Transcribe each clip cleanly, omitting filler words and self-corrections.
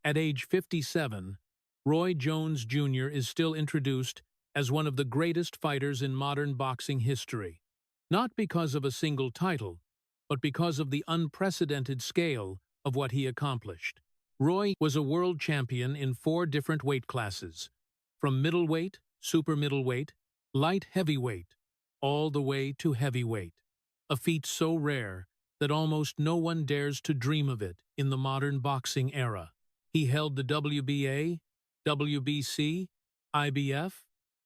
At age 57, Roy Jones Jr. is still introduced as one of the greatest fighters in modern boxing history, not because of a single title, but because of the unprecedented scale of what he accomplished. Roy was a world champion in 4 different weight classes, from middleweight, super middleweight, light heavyweight, all the way to heavyweight, a feat so rare that almost no one dares to dream of it in the modern boxing era. He held the WBA, WBC, IBF,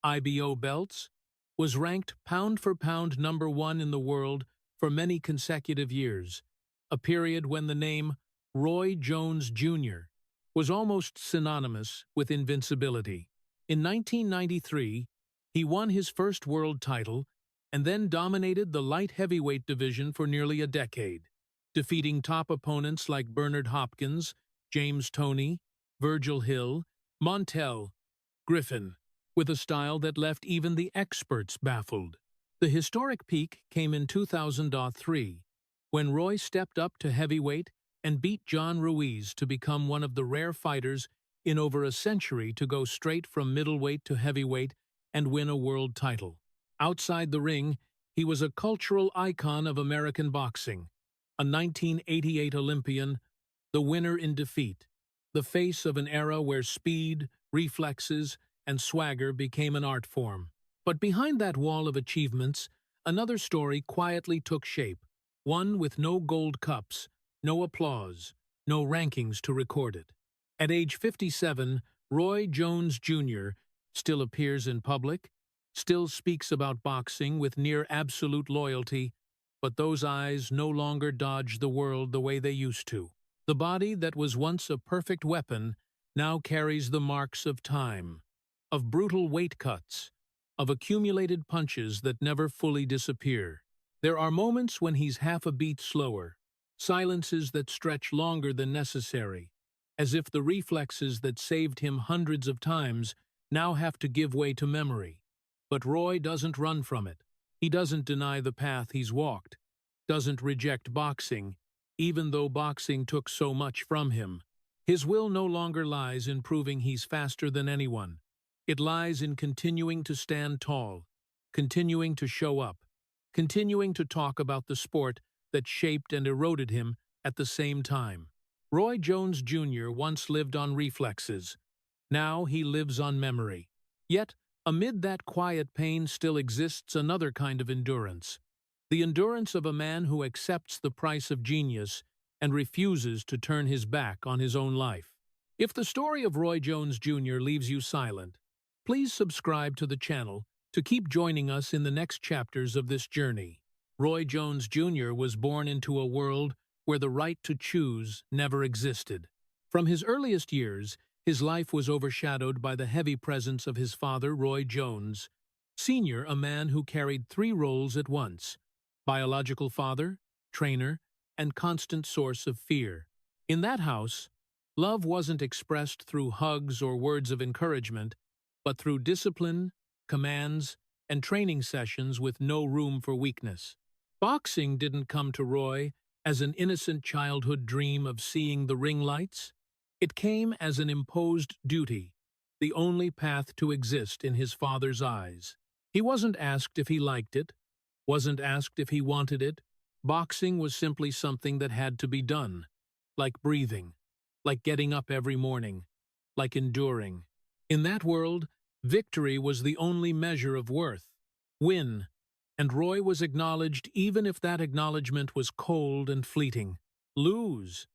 IBO belts, was ranked pound for pound #1 in the world for many consecutive years, a period when the name Roy Jones Jr. was almost synonymous with invincibility. In 1993, he won his first world title and then dominated the light heavyweight division for nearly a decade, defeating top opponents like Bernard Hopkins, James Toney, Virgil Hill, Montel, Griffin, with a style that left even the experts baffled. The historic peak came in 2003, when Roy stepped up to heavyweight and beat John Ruiz to become one of the rare fighters in over a century to go straight from middleweight to heavyweight and win a world title. Outside the ring, he was a cultural icon of American boxing, a 1988 Olympian, the winner in defeat, the face of an era where speed, reflexes, and swagger became an art form. But behind that wall of achievements, another story quietly took shape, one with no gold cups, no applause, no rankings to record it. At age 57, Roy Jones Jr. still appears in public, still speaks about boxing with near absolute loyalty, but those eyes no longer dodge the world the way they used to. The body that was once a perfect weapon now carries the marks of time, of brutal weight cuts, of accumulated punches that never fully disappear. There are moments when he's half a beat slower, silences that stretch longer than necessary, as if the reflexes that saved him hundreds of times now have to give way to memory. But Roy doesn't run from it. He doesn't deny the path he's walked, doesn't reject boxing, even though boxing took so much from him. His will no longer lies in proving he's faster than anyone. It lies in continuing to stand tall, continuing to show up, continuing to talk about the sport that shaped and eroded him at the same time. Roy Jones Jr. once lived on reflexes. Now he lives on memory. Yet, amid that quiet pain still exists another kind of endurance. The endurance of a man who accepts the price of genius and refuses to turn his back on his own life. If the story of Roy Jones Jr. leaves you silent, please subscribe to the channel to keep joining us in the next chapters of this journey. Roy Jones Jr. was born into a world where the right to choose never existed. From his earliest years, his life was overshadowed by the heavy presence of his father, Roy Jones Sr., a man who carried 3 roles at once: biological father, trainer, and constant source of fear. In that house, love wasn't expressed through hugs or words of encouragement, but through discipline, commands, and training sessions with no room for weakness. Boxing didn't come to Roy as an innocent childhood dream of seeing the ring lights. It came as an imposed duty, the only path to exist in his father's eyes. He wasn't asked if he liked it, wasn't asked if he wanted it. Boxing was simply something that had to be done, like breathing, like getting up every morning, like enduring. In that world, victory was the only measure of worth. Win, and Roy was acknowledged even if that acknowledgement was cold and fleeting. Lose,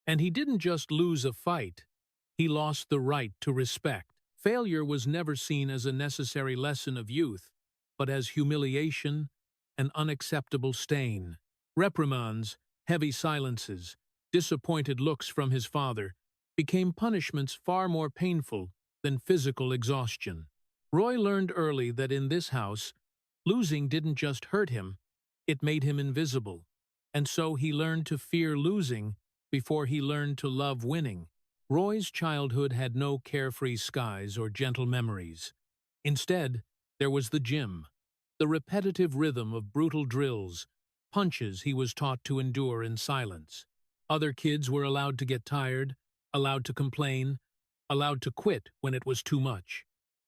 and he didn't just lose a fight, he lost the right to respect. Failure was never seen as a necessary lesson of youth, but as humiliation, an unacceptable stain. Reprimands, heavy silences, disappointed looks from his father became punishments far more painful than physical exhaustion. Roy learned early that in this house, losing didn't just hurt him, it made him invisible, and so he learned to fear losing before he learned to love winning. Roy's childhood had no carefree skies or gentle memories. Instead, there was the gym, the repetitive rhythm of brutal drills, punches he was taught to endure in silence. Other kids were allowed to get tired, allowed to complain, allowed to quit when it was too much.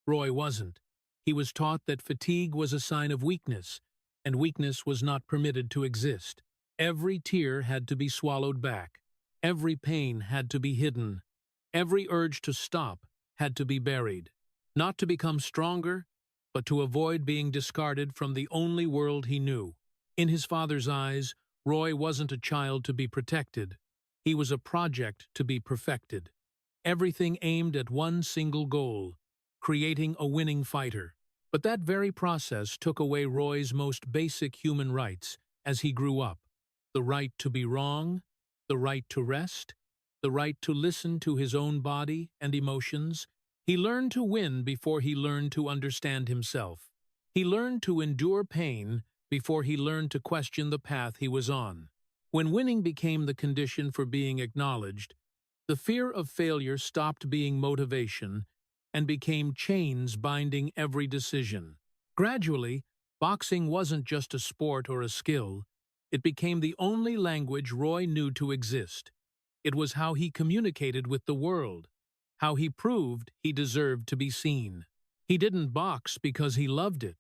Roy wasn't. He was taught that fatigue was a sign of weakness, and weakness was not permitted to exist. Every tear had to be swallowed back. Every pain had to be hidden. Every urge to stop had to be buried. Not to become stronger, but to avoid being discarded from the only world he knew. In his father's eyes, Roy wasn't a child to be protected. He was a project to be perfected. Everything aimed at one single goal, creating a winning fighter. But that very process took away Roy's most basic human rights as he grew up. The right to be wrong, the right to rest, the right to listen to his own body and emotions. He learned to win before he learned to understand himself. He learned to endure pain before he learned to question the path he was on. When winning became the condition for being acknowledged, the fear of failure stopped being motivation and became chains binding every decision. Gradually, boxing wasn't just a sport or a skill. It became the only language Roy knew to exist. It was how he communicated with the world, how he proved he deserved to be seen. He didn't box because he loved it.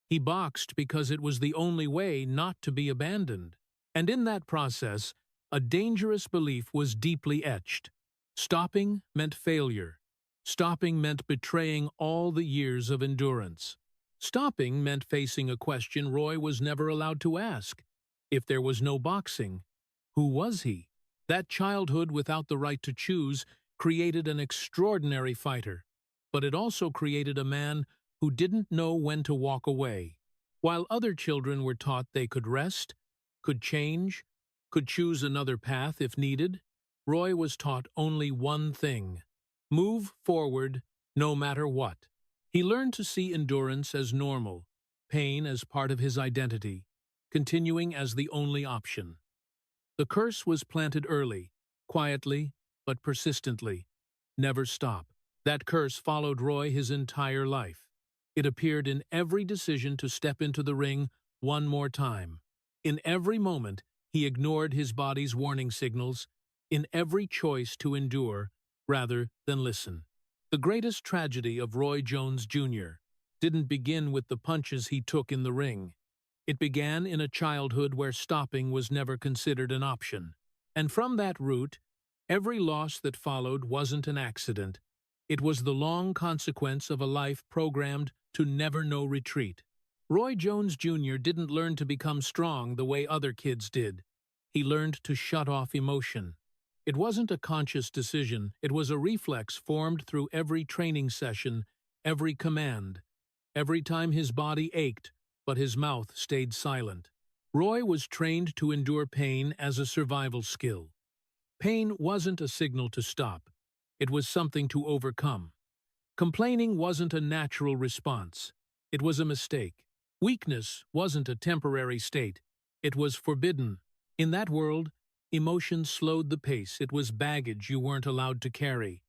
He boxed because it was the only way not to be abandoned. And in that process, a dangerous belief was deeply etched. Stopping meant failure. Stopping meant betraying all the years of endurance. Stopping meant facing a question Roy was never allowed to ask. If there was no boxing, who was he? That childhood without the right to choose created an extraordinary fighter, but it also created a man who didn't know when to walk away. While other children were taught they could rest, could change, could choose another path if needed, Roy was taught only one thing: move forward no matter what. He learned to see endurance as normal, pain as part of his identity, continuing as the only option. The curse was planted early, quietly, but persistently. Never stop. That curse followed Roy his entire life. It appeared in every decision to step into the ring one more time. In every moment, he ignored his body's warning signals, in every choice to endure rather than listen. The greatest tragedy of Roy Jones Jr. didn't begin with the punches he took in the ring. It began in a childhood where stopping was never considered an option. And from that root, every loss that followed wasn't an accident. It was the long consequence of a life programmed to never know retreat. Roy Jones Jr. didn't learn to become strong the way other kids did. He learned to shut off emotion. It wasn't a conscious decision, it was a reflex formed through every training session, every command, every time his body ached, but his mouth stayed silent. Roy was trained to endure pain as a survival skill. Pain wasn't a signal to stop. It was something to overcome. Complaining wasn't a natural response. It was a mistake. Weakness wasn't a temporary state. It was forbidden. In that world, emotion slowed the pace. It was baggage you weren't allowed to carry.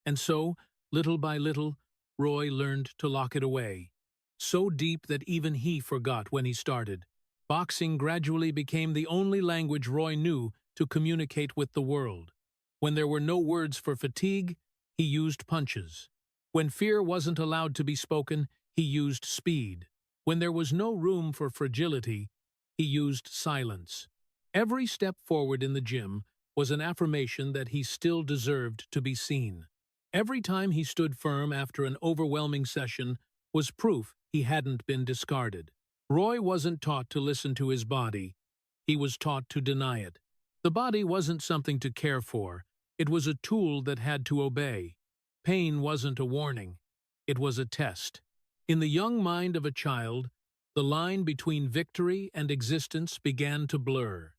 And so, little by little, Roy learned to lock it away. So deep that even he forgot when he started. Boxing gradually became the only language Roy knew to communicate with the world. When there were no words for fatigue, he used punches. When fear wasn't allowed to be spoken, he used speed. When there was no room for fragility, he used silence. Every step forward in the gym was an affirmation that he still deserved to be seen. Every time he stood firm after an overwhelming session was proof he hadn't been discarded. Roy wasn't taught to listen to his body. He was taught to deny it. The body wasn't something to care for. It was a tool that had to obey. Pain wasn't a warning. It was a test. In the young mind of a child, the line between victory and existence began to blur.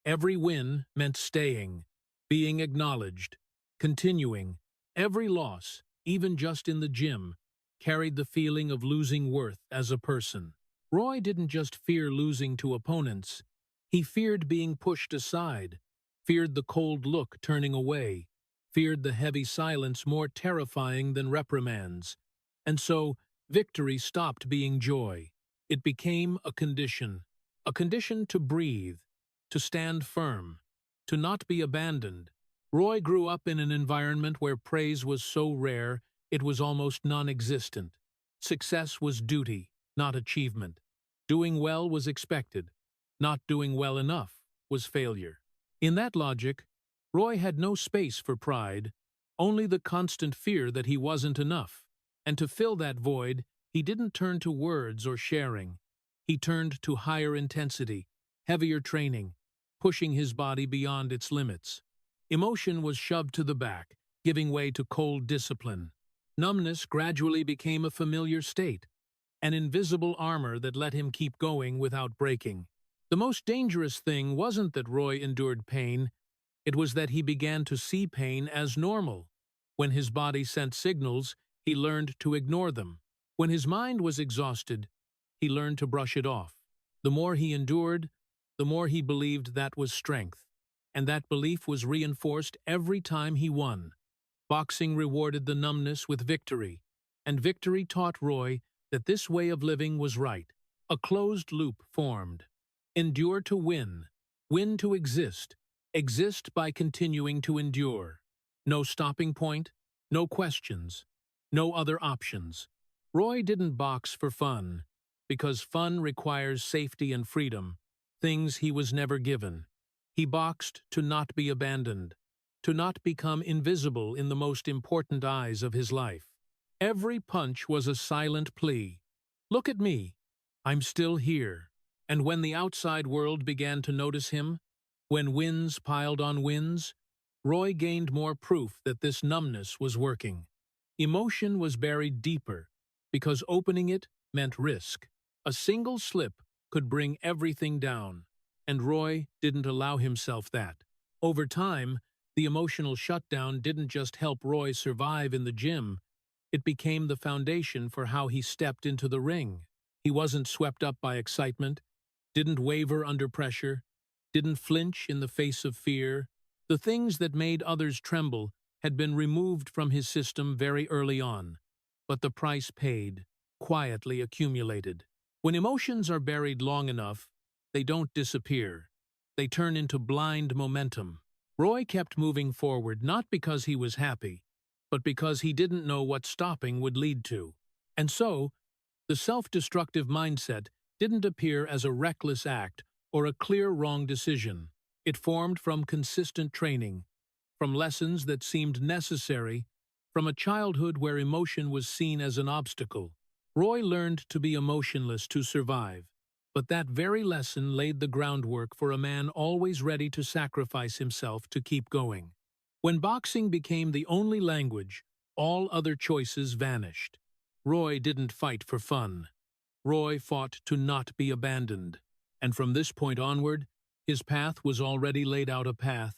Every win meant staying, being acknowledged, continuing. Every loss, even just in the gym, carried the feeling of losing worth as a person. Roy didn't just fear losing to opponents. He feared being pushed aside, feared the cold look turning away, feared the heavy silence more terrifying than reprimands. And so, victory stopped being joy. It became a condition to breathe, to stand firm, to not be abandoned. Roy grew up in an environment where praise was so rare it was almost non-existent. Success was duty, not achievement. Doing well was expected. Not doing well enough was failure. In that logic, Roy had no space for pride, only the constant fear that he wasn't enough. And to fill that void, he didn't turn to words or sharing. He turned to higher intensity, heavier training, pushing his body beyond its limits. Emotion was shoved to the back, giving way to cold discipline. Numbness gradually became a familiar state, an invisible armor that let him keep going without breaking. The most dangerous thing wasn't that Roy endured pain, it was that he began to see pain as normal. When his body sent signals, he learned to ignore them. When his mind was exhausted, he learned to brush it off. The more he endured, the more he believed that was strength, and that belief was reinforced every time he won. Boxing rewarded the numbness with victory, and victory taught Roy that this way of living was right. A closed loop formed. Endure to win, win to exist, exist by continuing to endure. No stopping point, no questions, no other options. Roy didn't box for fun, because fun requires safety and freedom, things he was never given. He boxed to not be abandoned, to not become invisible in the most important eyes of his life. Every punch was a silent plea. Look at me. I'm still here. And when the outside world began to notice him, when wins piled on wins, Roy gained more proof that this numbness was working. Emotion was buried deeper, because opening it meant risk. A single slip could bring everything down, and Roy didn't allow himself that. Over time, the emotional shutdown didn't just help Roy survive in the gym, it became the foundation for how he stepped into the ring. He wasn't swept up by excitement, didn't waver under pressure, didn't flinch in the face of fear. The things that made others tremble had been removed from his system very early on, but the price paid, quietly accumulated. When emotions are buried long enough, they don't disappear. They turn into blind momentum. Roy kept moving forward not because he was happy, but because he didn't know what stopping would lead to. And so, the self-destructive mindset didn't appear as a reckless act or a clear wrong decision. It formed from consistent training, from lessons that seemed necessary, from a childhood where emotion was seen as an obstacle. Roy learned to be emotionless to survive, but that very lesson laid the groundwork for a man always ready to sacrifice himself to keep going. When boxing became the only language, all other choices vanished. Roy didn't fight for fun. Roy fought to not be abandoned. And from this point onward, his path was already laid out, a path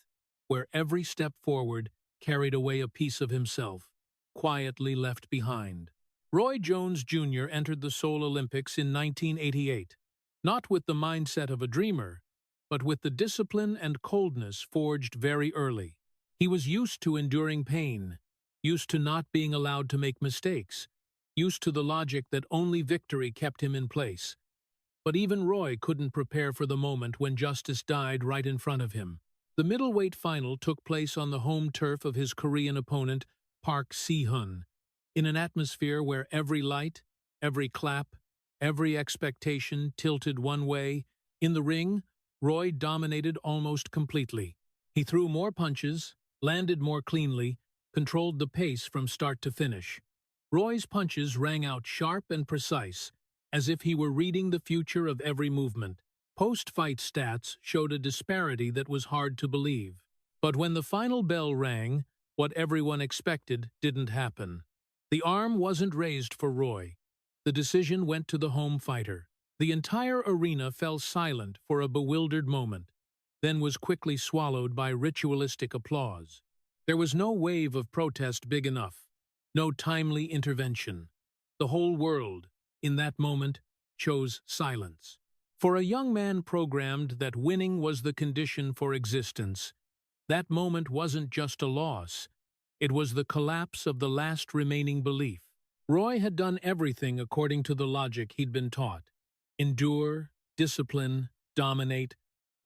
where every step forward carried away a piece of himself, quietly left behind. Roy Jones Jr. entered the Seoul Olympics in 1988, not with the mindset of a dreamer, but with the discipline and coldness forged very early. He was used to enduring pain, used to not being allowed to make mistakes, used to the logic that only victory kept him in place. But even Roy couldn't prepare for the moment when justice died right in front of him. The middleweight final took place on the home turf of his Korean opponent, Park Si-hun, in an atmosphere where every light, every clap, every expectation tilted one way. In the ring, Roy dominated almost completely. He threw more punches, landed more cleanly, controlled the pace from start to finish. Roy's punches rang out sharp and precise, as if he were reading the future of every movement. Post-fight stats showed a disparity that was hard to believe. But when the final bell rang, what everyone expected didn't happen. The arm wasn't raised for Roy. The decision went to the home fighter. The entire arena fell silent for a bewildered moment, then was quickly swallowed by ritualistic applause. There was no wave of protest big enough, no timely intervention. The whole world, in that moment, chose silence. For a young man programmed that winning was the condition for existence, that moment wasn't just a loss, it was the collapse of the last remaining belief. Roy had done everything according to the logic he'd been taught. Endure, discipline, dominate,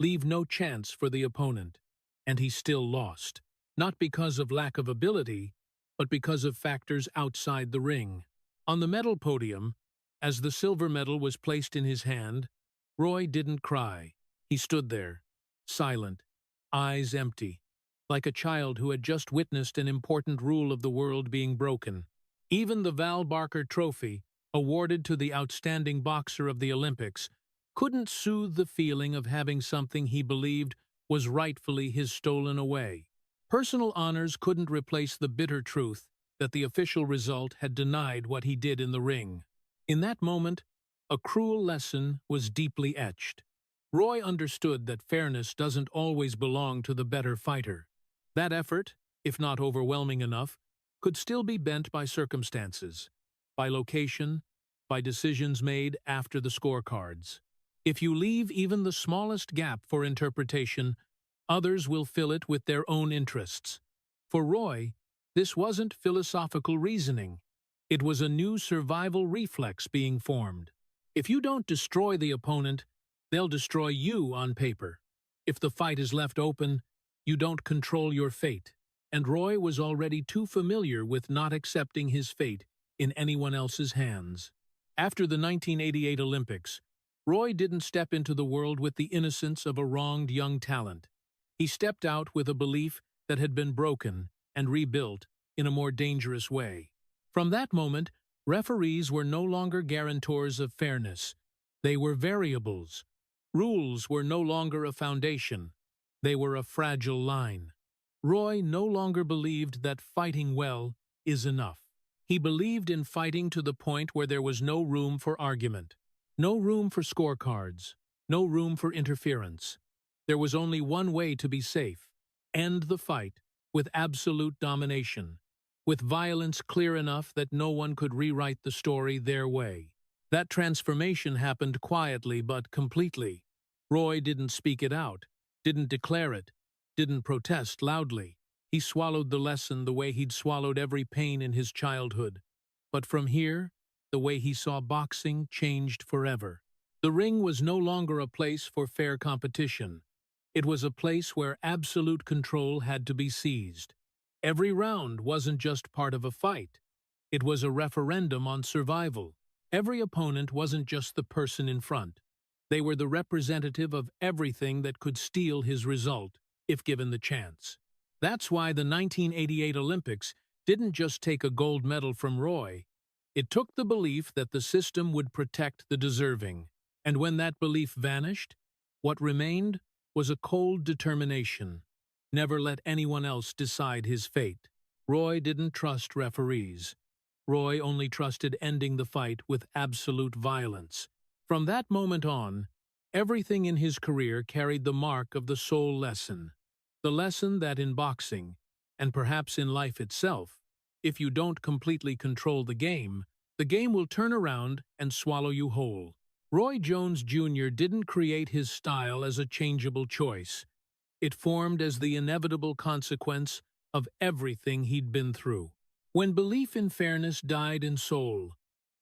leave no chance for the opponent. And he still lost. not because of lack of ability, but because of factors outside the ring. On the medal podium, as the silver medal was placed in his hand, Roy didn't cry. He stood there, silent, eyes empty, like a child who had just witnessed an important rule of the world being broken. Even the Val Barker Trophy, awarded to the outstanding boxer of the Olympics, couldn't soothe the feeling of having something he believed was rightfully his stolen away. Personal honors couldn't replace the bitter truth that the official result had denied what he did in the ring. In that moment, a cruel lesson was deeply etched. Roy understood that fairness doesn't always belong to the better fighter. That effort, if not overwhelming enough, could still be bent by circumstances, by location, by decisions made after the scorecards. If you leave even the smallest gap for interpretation, others will fill it with their own interests. For Roy, this wasn't philosophical reasoning. It was a new survival reflex being formed. If you don't destroy the opponent, they'll destroy you on paper. If the fight is left open, you don't control your fate. And Roy was already too familiar with not accepting his fate in anyone else's hands. After the 1988 Olympics, Roy didn't step into the world with the innocence of a wronged young talent. He stepped out with a belief that had been broken and rebuilt in a more dangerous way. From that moment, referees were no longer guarantors of fairness. They were variables. Rules were no longer a foundation. They were a fragile line. Roy no longer believed that fighting well is enough. He believed in fighting to the point where there was no room for argument, no room for scorecards, no room for interference. There was only one way to be safe: end the fight with absolute domination, with violence clear enough that no one could rewrite the story their way. That transformation happened quietly but completely. Roy didn't speak it out, didn't declare it, didn't protest loudly. He swallowed the lesson the way he'd swallowed every pain in his childhood. But from here, the way he saw boxing changed forever. The ring was no longer a place for fair competition. It was a place where absolute control had to be seized. Every round wasn't just part of a fight. It was a referendum on survival. Every opponent wasn't just the person in front. They were the representative of everything that could steal his result, if given the chance. That's why the 1988 Olympics didn't just take a gold medal from Roy. It took the belief that the system would protect the deserving. And when that belief vanished, what remained was a cold determination. Never let anyone else decide his fate. Roy didn't trust referees. Roy only trusted ending the fight with absolute violence. From that moment on, everything in his career carried the mark of the soul lesson. The lesson that in boxing, and perhaps in life itself, if you don't completely control the game will turn around and swallow you whole. Roy Jones Jr. didn't create his style as a changeable choice. It formed as the inevitable consequence of everything he'd been through. When belief in fairness died in soul,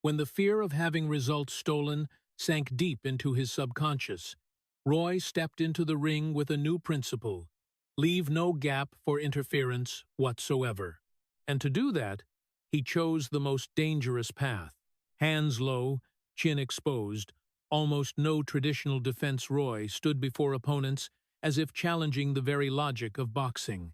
when the fear of having results stolen sank deep into his subconscious, Roy stepped into the ring with a new principle: leave no gap for interference whatsoever. And to do that, he chose the most dangerous path. Hands low, chin exposed, almost no traditional defense. Roy stood before opponents as if challenging the very logic of boxing.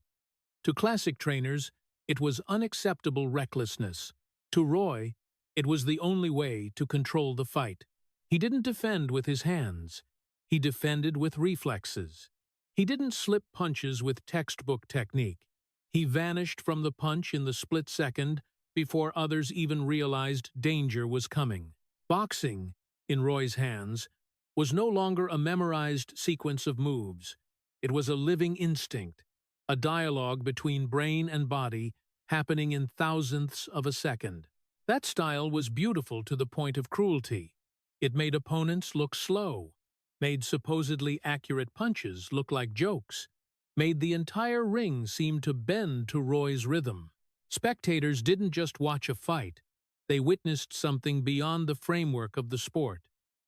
To classic trainers, it was unacceptable recklessness. To Roy, it was the only way to control the fight. He didn't defend with his hands. He defended with reflexes. He didn't slip punches with textbook technique. He vanished from the punch in the split second before others even realized danger was coming. Boxing, in Roy's hands, was no longer a memorized sequence of moves. It was a living instinct, a dialogue between brain and body happening in thousandths of a second. That style was beautiful to the point of cruelty. It made opponents look slow, made supposedly accurate punches look like jokes, made the entire ring seem to bend to Roy's rhythm. Spectators didn't just watch a fight, they witnessed something beyond the framework of the sport.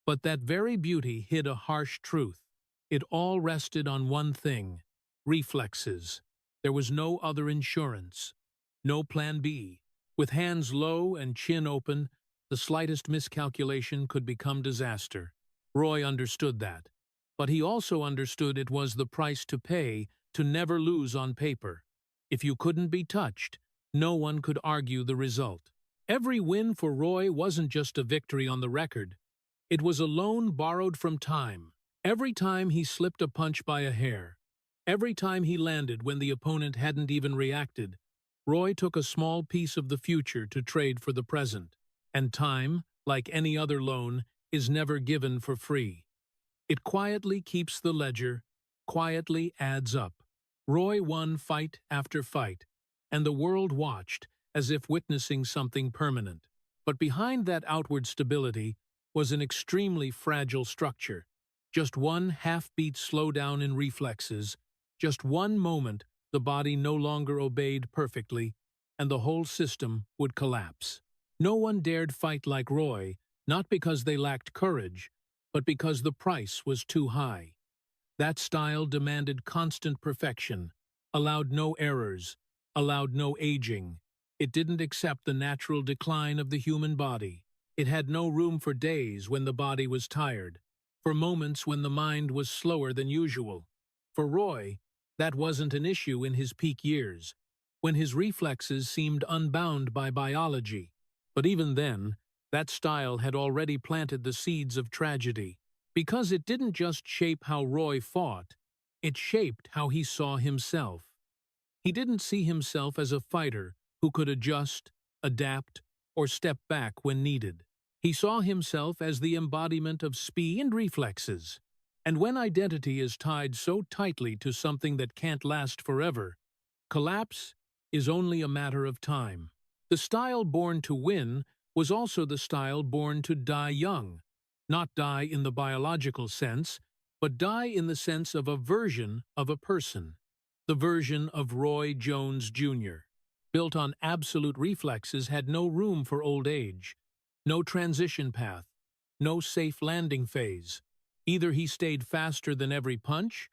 But that very beauty hid a harsh truth. It all rested on one thing: reflexes. There was no other insurance, no plan B. With hands low and chin open, the slightest miscalculation could become disaster. Roy understood that. But he also understood it was the price to pay to never lose on paper. If you couldn't be touched, no one could argue the result. Every win for Roy wasn't just a victory on the record. It was a loan borrowed from time. Every time he slipped a punch by a hair, every time he landed when the opponent hadn't even reacted, Roy took a small piece of the future to trade for the present. And time, like any other loan, is never given for free. It quietly keeps the ledger, quietly adds up. Roy won fight after fight, and the world watched as if witnessing something permanent. But behind that outward stability was an extremely fragile structure. Just one half-beat slowdown in reflexes, just one moment the body no longer obeyed perfectly, and the whole system would collapse. No one dared fight like Roy, not because they lacked courage, but because the price was too high. That style demanded constant perfection, allowed no errors, allowed no aging. It didn't accept the natural decline of the human body. It had no room for days when the body was tired, for moments when the mind was slower than usual. For Roy, that wasn't an issue in his peak years, when his reflexes seemed unbound by biology. But even then, that style had already planted the seeds of tragedy, because it didn't just shape how Roy fought, it shaped how he saw himself. He didn't see himself as a fighter who could adjust, adapt, or step back when needed. He saw himself as the embodiment of speed and reflexes. And when identity is tied so tightly to something that can't last forever, collapse is only a matter of time. The style born to win was also the style born to die young. Not die in the biological sense, but die in the sense of a version of a person. The version of Roy Jones Jr., built on absolute reflexes, had no room for old age, no transition path, no safe landing phase. Either he stayed faster than every punch,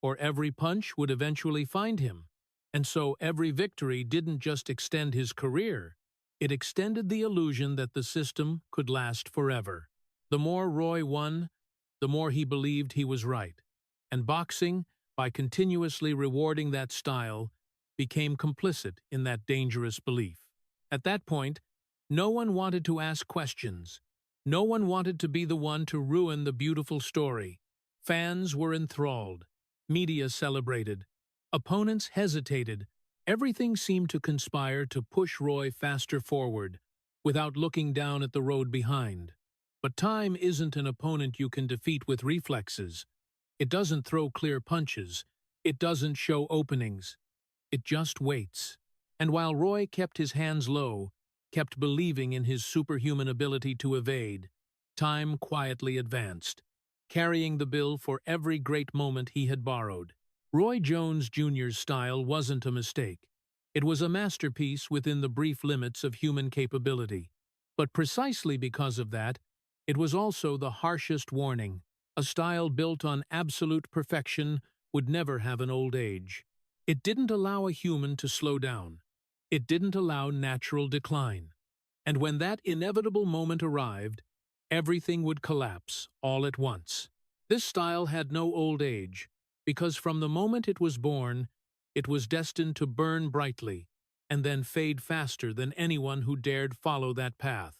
or every punch would eventually find him. And so every victory didn't just extend his career, it extended the illusion that the system could last forever. The more Roy won, the more he believed he was right. And boxing, by continuously rewarding that style, became complicit in that dangerous belief. At that point, no one wanted to ask questions. No one wanted to be the one to ruin the beautiful story. Fans were enthralled. Media celebrated. Opponents hesitated. Everything seemed to conspire to push Roy faster forward, without looking down at the road behind. But time isn't an opponent you can defeat with reflexes. It doesn't throw clear punches. It doesn't show openings. It just waits. And while Roy kept his hands low, kept believing in his superhuman ability to evade, time quietly advanced, carrying the bill for every great moment he had borrowed. Roy Jones Jr.'s style wasn't a mistake. It was a masterpiece within the brief limits of human capability. But precisely because of that, it was also the harshest warning. A style built on absolute perfection would never have an old age. It didn't allow a human to slow down. It didn't allow natural decline. And when that inevitable moment arrived, everything would collapse all at once. This style had no old age, because from the moment it was born, it was destined to burn brightly and then fade faster than anyone who dared follow that path.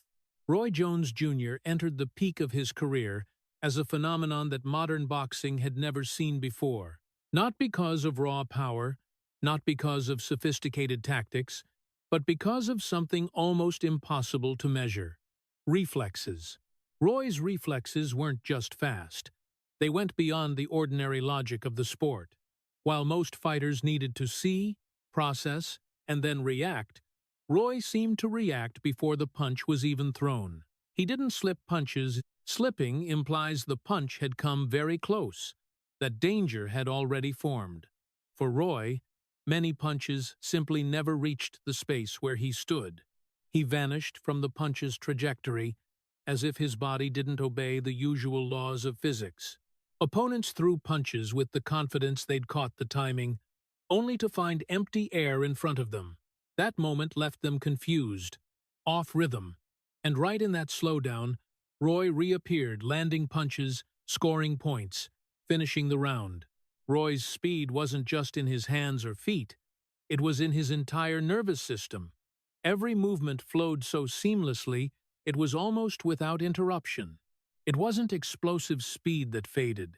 Roy Jones Jr. entered the peak of his career as a phenomenon that modern boxing had never seen before. Not because of raw power, not because of sophisticated tactics, but because of something almost impossible to measure: reflexes. Roy's reflexes weren't just fast. They went beyond the ordinary logic of the sport. While most fighters needed to see, process, and then react, Roy seemed to react before the punch was even thrown. He didn't slip punches. Slipping implies the punch had come very close, that danger had already formed. For Roy, many punches simply never reached the space where he stood. He vanished from the punch's trajectory, as if his body didn't obey the usual laws of physics. Opponents threw punches with the confidence they'd caught the timing, only to find empty air in front of them. That moment left them confused, off rhythm, and right in that slowdown, Roy reappeared, landing punches, scoring points, finishing the round. Roy's speed wasn't just in his hands or feet, it was in his entire nervous system. Every movement flowed so seamlessly, it was almost without interruption. It wasn't explosive speed that faded.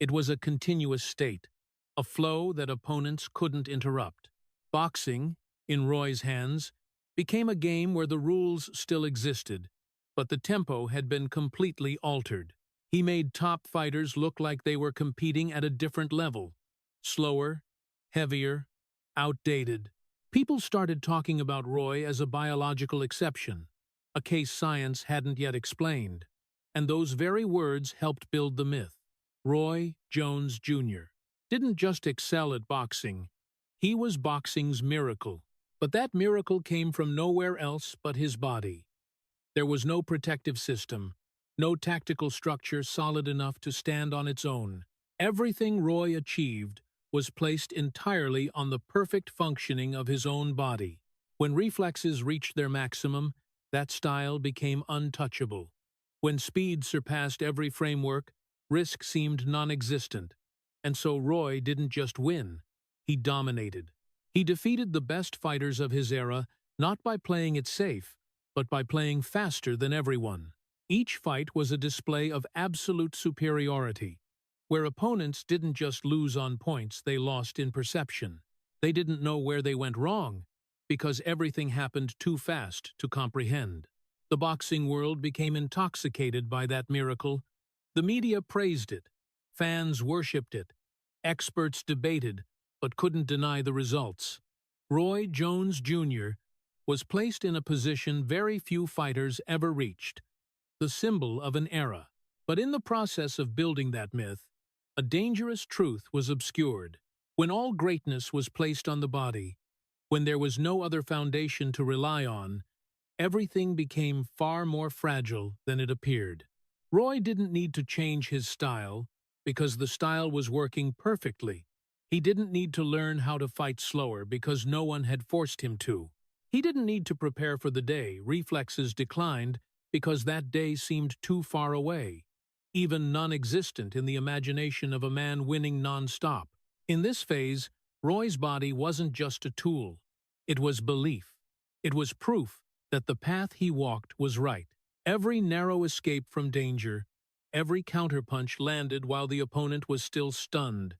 It was a continuous state, a flow that opponents couldn't interrupt. Boxing, in Roy's hands, became a game where the rules still existed, but the tempo had been completely altered. He made top fighters look like they were competing at a different level. Slower, heavier, outdated. People started talking about Roy as a biological exception, a case science hadn't yet explained, and those very words helped build the myth. Roy Jones Jr. didn't just excel at boxing, he was boxing's miracle. But that miracle came from nowhere else but his body. There was no protective system, no tactical structure solid enough to stand on its own. Everything Roy achieved was placed entirely on the perfect functioning of his own body. When reflexes reached their maximum, that style became untouchable. When speed surpassed every framework, risk seemed non-existent. And so Roy didn't just win, he dominated. He defeated the best fighters of his era not by playing it safe, but by playing faster than everyone. Each fight was a display of absolute superiority, where opponents didn't just lose on points, they lost in perception. They didn't know where they went wrong, because everything happened too fast to comprehend. The boxing world became intoxicated by that miracle. The media praised it, fans worshipped it, experts debated, but couldn't deny the results. Roy Jones Jr. was placed in a position very few fighters ever reached, the symbol of an era. But in the process of building that myth, a dangerous truth was obscured. When all greatness was placed on the body, when there was no other foundation to rely on, everything became far more fragile than it appeared. Roy didn't need to change his style, because the style was working perfectly. He didn't need to learn how to fight slower because no one had forced him to. He didn't need to prepare for the day reflexes declined because that day seemed too far away, even non-existent in the imagination of a man winning non-stop. In this phase, Roy's body wasn't just a tool. It was belief. It was proof that the path he walked was right. Every narrow escape from danger, every counterpunch landed while the opponent was still stunned,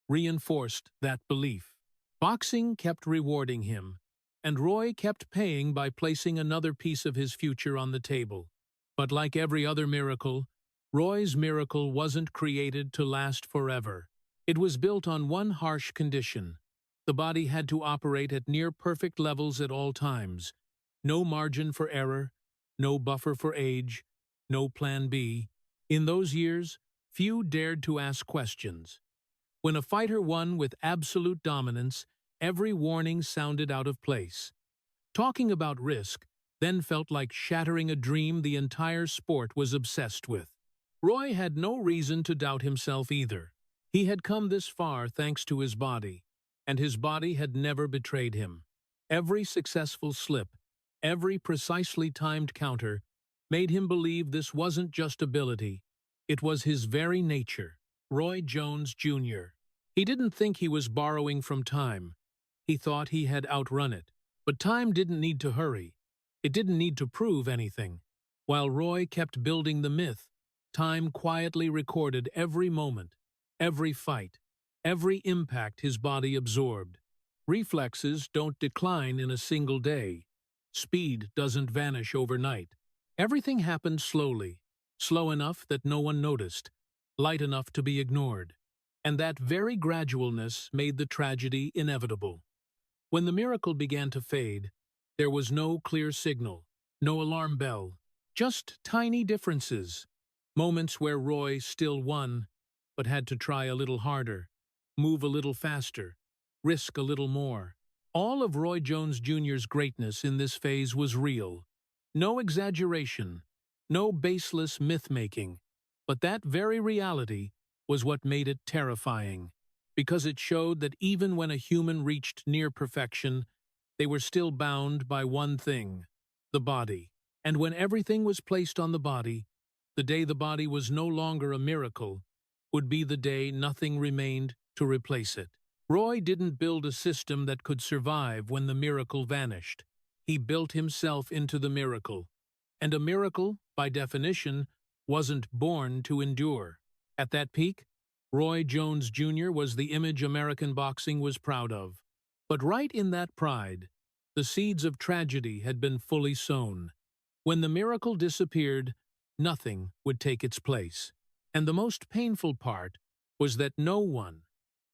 reinforced that belief. Boxing kept rewarding him, and Roy kept paying by placing another piece of his future on the table. But like every other miracle, Roy's miracle wasn't created to last forever. It was built on one harsh condition. The body had to operate at near-perfect levels at all times. No margin for error, no buffer for age, no plan B. In those years, few dared to ask questions. When a fighter won with absolute dominance, every warning sounded out of place. Talking about risk then felt like shattering a dream the entire sport was obsessed with. Roy had no reason to doubt himself either. He had come this far thanks to his body, and his body had never betrayed him. Every successful slip, every precisely timed counter, made him believe this wasn't just ability, it was his very nature. Roy Jones Jr. He didn't think he was borrowing from time. He thought he had outrun it. But time didn't need to hurry. It didn't need to prove anything. While Roy kept building the myth, time quietly recorded every moment, every fight, every impact his body absorbed. Reflexes don't decline in a single day. Speed doesn't vanish overnight. Everything happened slowly, slow enough that no one noticed, light enough to be ignored. And that very gradualness made the tragedy inevitable. When the miracle began to fade, there was no clear signal, no alarm bell, just tiny differences. Moments where Roy still won, but had to try a little harder, move a little faster, risk a little more. All of Roy Jones Jr.'s greatness in this phase was real. No exaggeration, no baseless myth-making. But that very reality was what made it terrifying. because it showed that even when a human reached near perfection, they were still bound by one thing, the body. And when everything was placed on the body, the day the body was no longer a miracle would be the day nothing remained to replace it. Roy didn't build a system that could survive when the miracle vanished. He built himself into the miracle. And a miracle, by definition, wasn't born to endure. At that peak, Roy Jones Jr. was the image American boxing was proud of. But right in that pride, the seeds of tragedy had been fully sown. When the miracle disappeared, nothing would take its place. And the most painful part was that no one,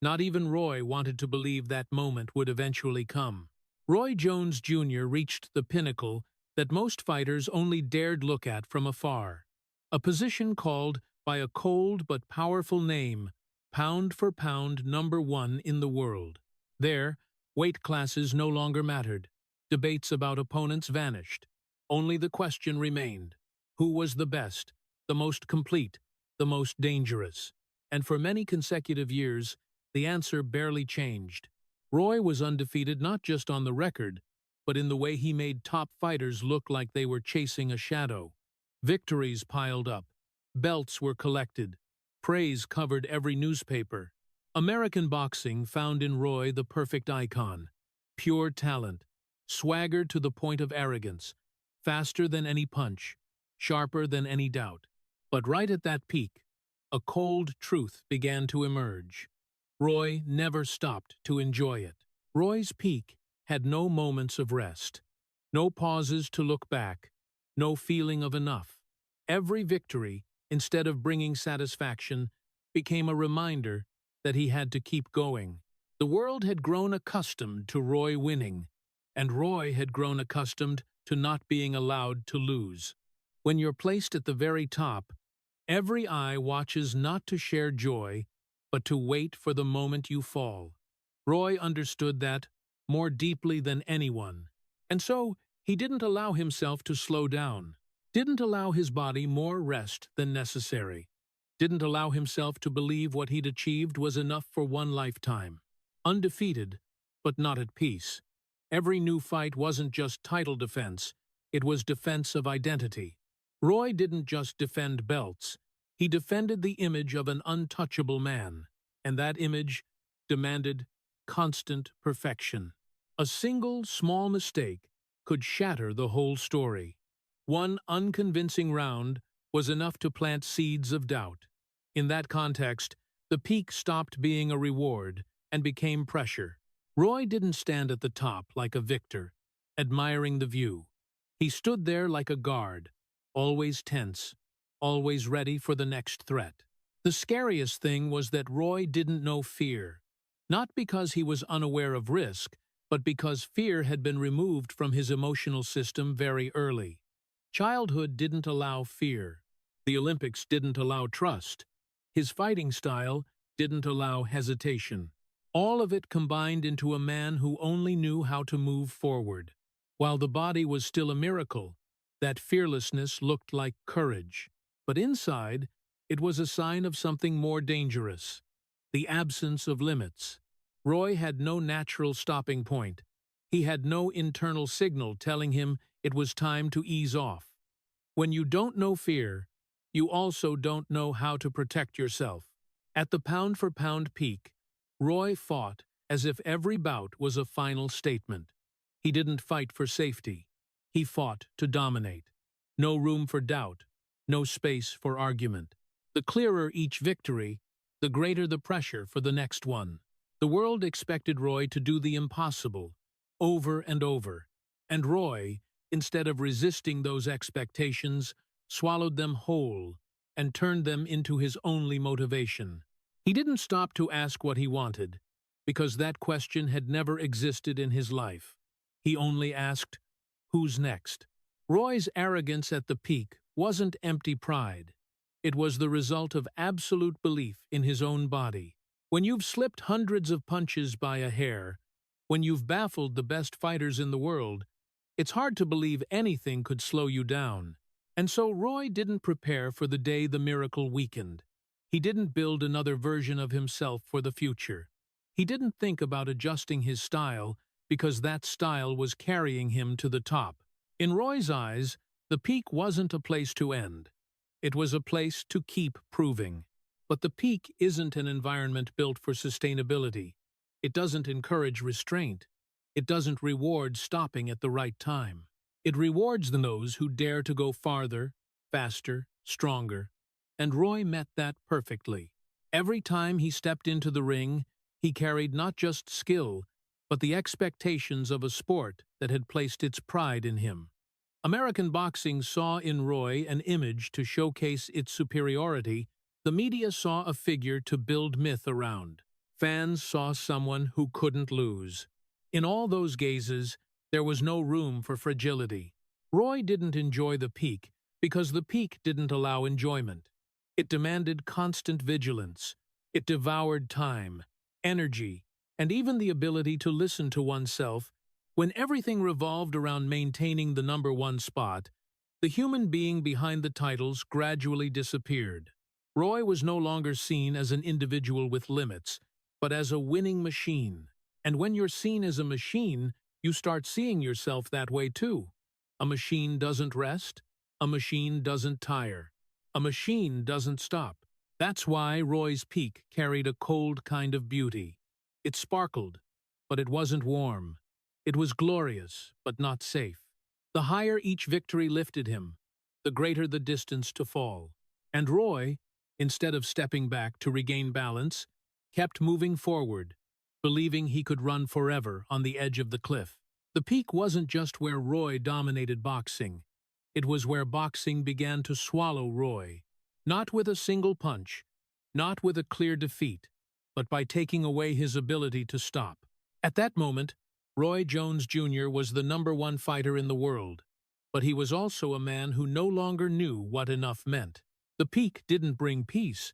not even Roy, wanted to believe that moment would eventually come. Roy Jones Jr. reached the pinnacle that most fighters only dared look at from afar, a position called by a cold but powerful name, pound for pound #1 in the world. There, weight classes no longer mattered. Debates about opponents vanished. Only the question remained: who was the best, the most complete, the most dangerous? And for many consecutive years, the answer barely changed. Roy was undefeated not just on the record, but in the way he made top fighters look like they were chasing a shadow. Victories piled up. Belts were collected. Praise covered every newspaper. American boxing found in Roy the perfect icon. Pure talent, swagger to the point of arrogance, faster than any punch, sharper than any doubt. But right at that peak, a cold truth began to emerge. Roy never stopped to enjoy it. Roy's peak had no moments of rest, no pauses to look back, no feeling of enough. Every victory, instead of bringing satisfaction, became a reminder that he had to keep going. The world had grown accustomed to Roy winning, and Roy had grown accustomed to not being allowed to lose. When you're placed at the very top, every eye watches not to share joy, but to wait for the moment you fall. Roy understood that more deeply than anyone, and so he didn't allow himself to slow down, didn't allow his body more rest than necessary, didn't allow himself to believe what he'd achieved was enough for one lifetime. Undefeated, but not at peace. Every new fight wasn't just title defense, it was defense of identity. Roy didn't just defend belts, he defended the image of an untouchable man, and that image demanded constant perfection. A single small mistake could shatter the whole story. One unconvincing round was enough to plant seeds of doubt. In that context, the peak stopped being a reward and became pressure. Roy didn't stand at the top like a victor, admiring the view. He stood there like a guard, always tense, always ready for the next threat. The scariest thing was that Roy didn't know fear, not because he was unaware of risk, but because fear had been removed from his emotional system very early. Childhood didn't allow fear. The Olympics didn't allow trust. His fighting style didn't allow hesitation. All of it combined into a man who only knew how to move forward. While the body was still a miracle, that fearlessness looked like courage. But inside, it was a sign of something more dangerous: the absence of limits. Roy had no natural stopping point. He had no internal signal telling him it was time to ease off. When you don't know fear, you also don't know how to protect yourself. At the pound-for-pound peak, Roy fought as if every bout was a final statement. He didn't fight for safety. He fought to dominate. No room for doubt, no space for argument. The clearer each victory, the greater the pressure for the next one. The world expected Roy to do the impossible, over and over, and Roy, instead of resisting those expectations, swallowed them whole and turned them into his only motivation. He didn't stop to ask what he wanted, because that question had never existed in his life. He only asked, "Who's next?" Roy's arrogance at the peak wasn't empty pride. It was the result of absolute belief in his own body. When you've slipped hundreds of punches by a hair, when you've baffled the best fighters in the world, it's hard to believe anything could slow you down. And so Roy didn't prepare for the day the miracle weakened. He didn't build another version of himself for the future. He didn't think about adjusting his style because that style was carrying him to the top. In Roy's eyes, the peak wasn't a place to end. It was a place to keep proving. But the peak isn't an environment built for sustainability. It doesn't encourage restraint. It doesn't reward stopping at the right time. It rewards those who dare to go farther, faster, stronger. And Roy met that perfectly. Every time he stepped into the ring, he carried not just skill, but the expectations of a sport that had placed its pride in him. American boxing saw in Roy an image to showcase its superiority. The media saw a figure to build myth around. Fans saw someone who couldn't lose. In all those gazes, there was no room for fragility. Roy didn't enjoy the peak because the peak didn't allow enjoyment. It demanded constant vigilance. It devoured time, energy, and even the ability to listen to oneself. When everything revolved around maintaining the number one spot, the human being behind the titles gradually disappeared. Roy was no longer seen as an individual with limits, but as a winning machine. And when you're seen as a machine, you start seeing yourself that way too. A machine doesn't rest. A machine doesn't tire. A machine doesn't stop. That's why Roy's peak carried a cold kind of beauty. It sparkled, but it wasn't warm. It was glorious, but not safe. The higher each victory lifted him, the greater the distance to fall. And Roy, instead of stepping back to regain balance, kept moving forward, believing he could run forever on the edge of the cliff. The peak wasn't just where Roy dominated boxing. It was where boxing began to swallow Roy. Not with a single punch, not with a clear defeat, but by taking away his ability to stop. At that moment, Roy Jones Jr. was the number one fighter in the world, but he was also a man who no longer knew what enough meant. The peak didn't bring peace,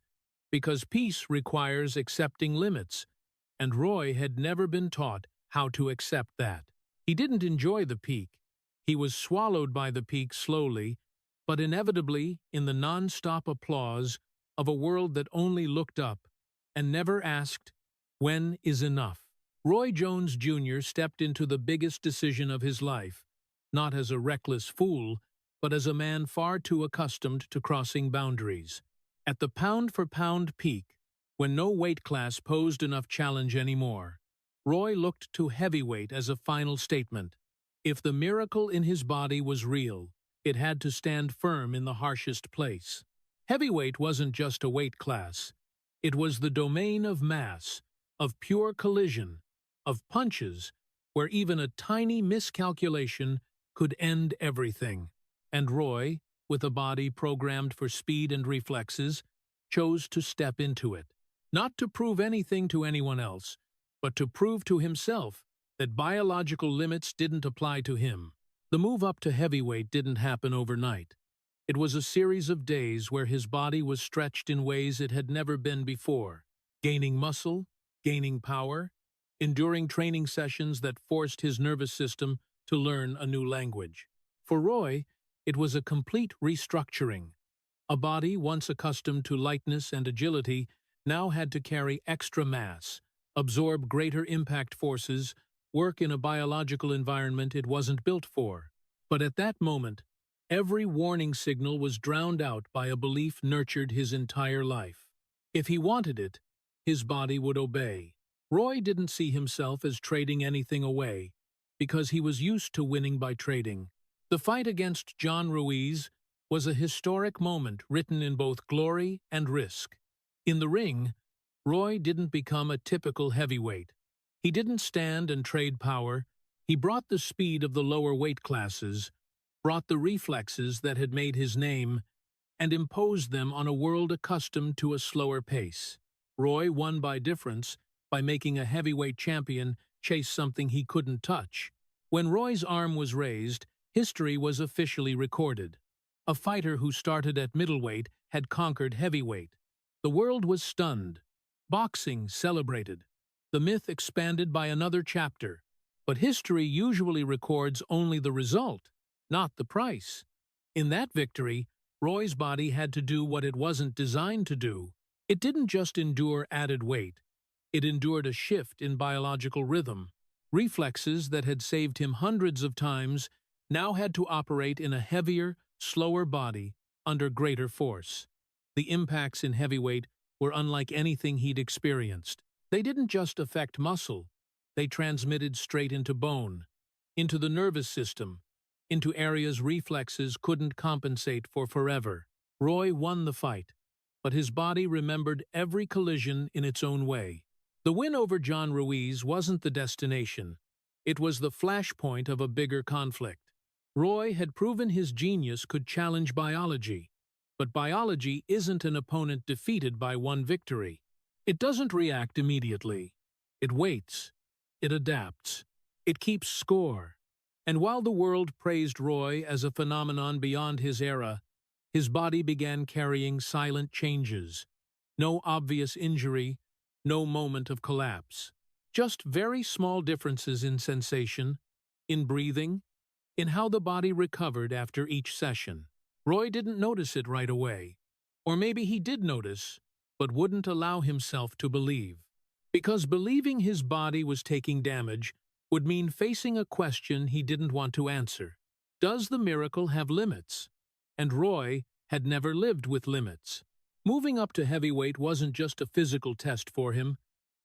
because peace requires accepting limits, and Roy had never been taught how to accept that. He didn't enjoy the peak. He was swallowed by the peak slowly, but inevitably in the non-stop applause of a world that only looked up and never asked, "When is enough?" Roy Jones Jr. stepped into the biggest decision of his life, not as a reckless fool, but as a man far too accustomed to crossing boundaries. At the pound-for-pound peak, when no weight class posed enough challenge anymore, Roy looked to heavyweight as a final statement. If the miracle in his body was real, it had to stand firm in the harshest place. Heavyweight wasn't just a weight class. It was the domain of mass, of pure collision, of punches, where even a tiny miscalculation could end everything. And Roy, with a body programmed for speed and reflexes, chose to step into it. Not to prove anything to anyone else, but to prove to himself that biological limits didn't apply to him. The move up to heavyweight didn't happen overnight. It was a series of days where his body was stretched in ways it had never been before, gaining muscle, gaining power, enduring training sessions that forced his nervous system to learn a new language. For Roy, it was a complete restructuring. A body once accustomed to lightness and agility now had to carry extra mass, absorb greater impact forces, work in a biological environment it wasn't built for. But at that moment, every warning signal was drowned out by a belief nurtured his entire life. If he wanted it, his body would obey. Roy didn't see himself as trading anything away, because he was used to winning by trading. The fight against John Ruiz was a historic moment written in both glory and risk. In the ring, Roy didn't become a typical heavyweight. He didn't stand and trade power. He brought the speed of the lower weight classes, brought the reflexes that had made his name, and imposed them on a world accustomed to a slower pace. Roy won by difference, by making a heavyweight champion chase something he couldn't touch. When Roy's arm was raised, history was officially recorded. A fighter who started at middleweight had conquered heavyweight. The world was stunned. Boxing celebrated. The myth expanded by another chapter. But history usually records only the result, not the price. In that victory, Roy's body had to do what it wasn't designed to do. It didn't just endure added weight, it endured a shift in biological rhythm. Reflexes that had saved him hundreds of times now had to operate in a heavier, slower body under greater force. The impacts in heavyweight were unlike anything he'd experienced. They didn't just affect muscle, they transmitted straight into bone, into the nervous system, into areas reflexes couldn't compensate for forever. Roy won the fight, but his body remembered every collision in its own way. The win over John Ruiz wasn't the destination. It was the flashpoint of a bigger conflict. Roy had proven his genius could challenge biology, but biology isn't an opponent defeated by one victory. It doesn't react immediately. It waits. It adapts. It keeps score. And while the world praised Roy as a phenomenon beyond his era, his body began carrying silent changes. No obvious injury, no moment of collapse. Just very small differences in sensation, in breathing, in how the body recovered after each session. Roy didn't notice it right away. Or maybe he did notice, but wouldn't allow himself to believe. Because believing his body was taking damage would mean facing a question he didn't want to answer. Does the miracle have limits? And Roy had never lived with limits. Moving up to heavyweight wasn't just a physical test for him,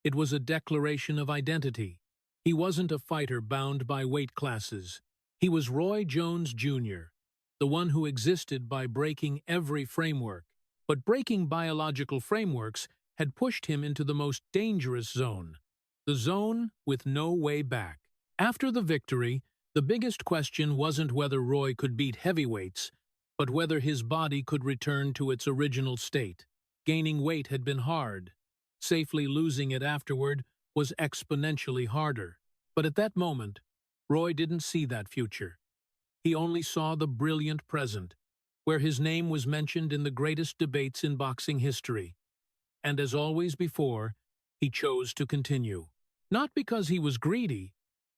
it was a declaration of identity. He wasn't a fighter bound by weight classes. He was Roy Jones Jr., the one who existed by breaking every framework. But breaking biological frameworks had pushed him into the most dangerous zone, the zone with no way back. After the victory, the biggest question wasn't whether Roy could beat heavyweights, but whether his body could return to its original state. Gaining weight had been hard. Safely losing it afterward was exponentially harder. But at that moment, Roy didn't see that future. He only saw the brilliant present, where his name was mentioned in the greatest debates in boxing history. And as always before, he chose to continue. Not because he was greedy,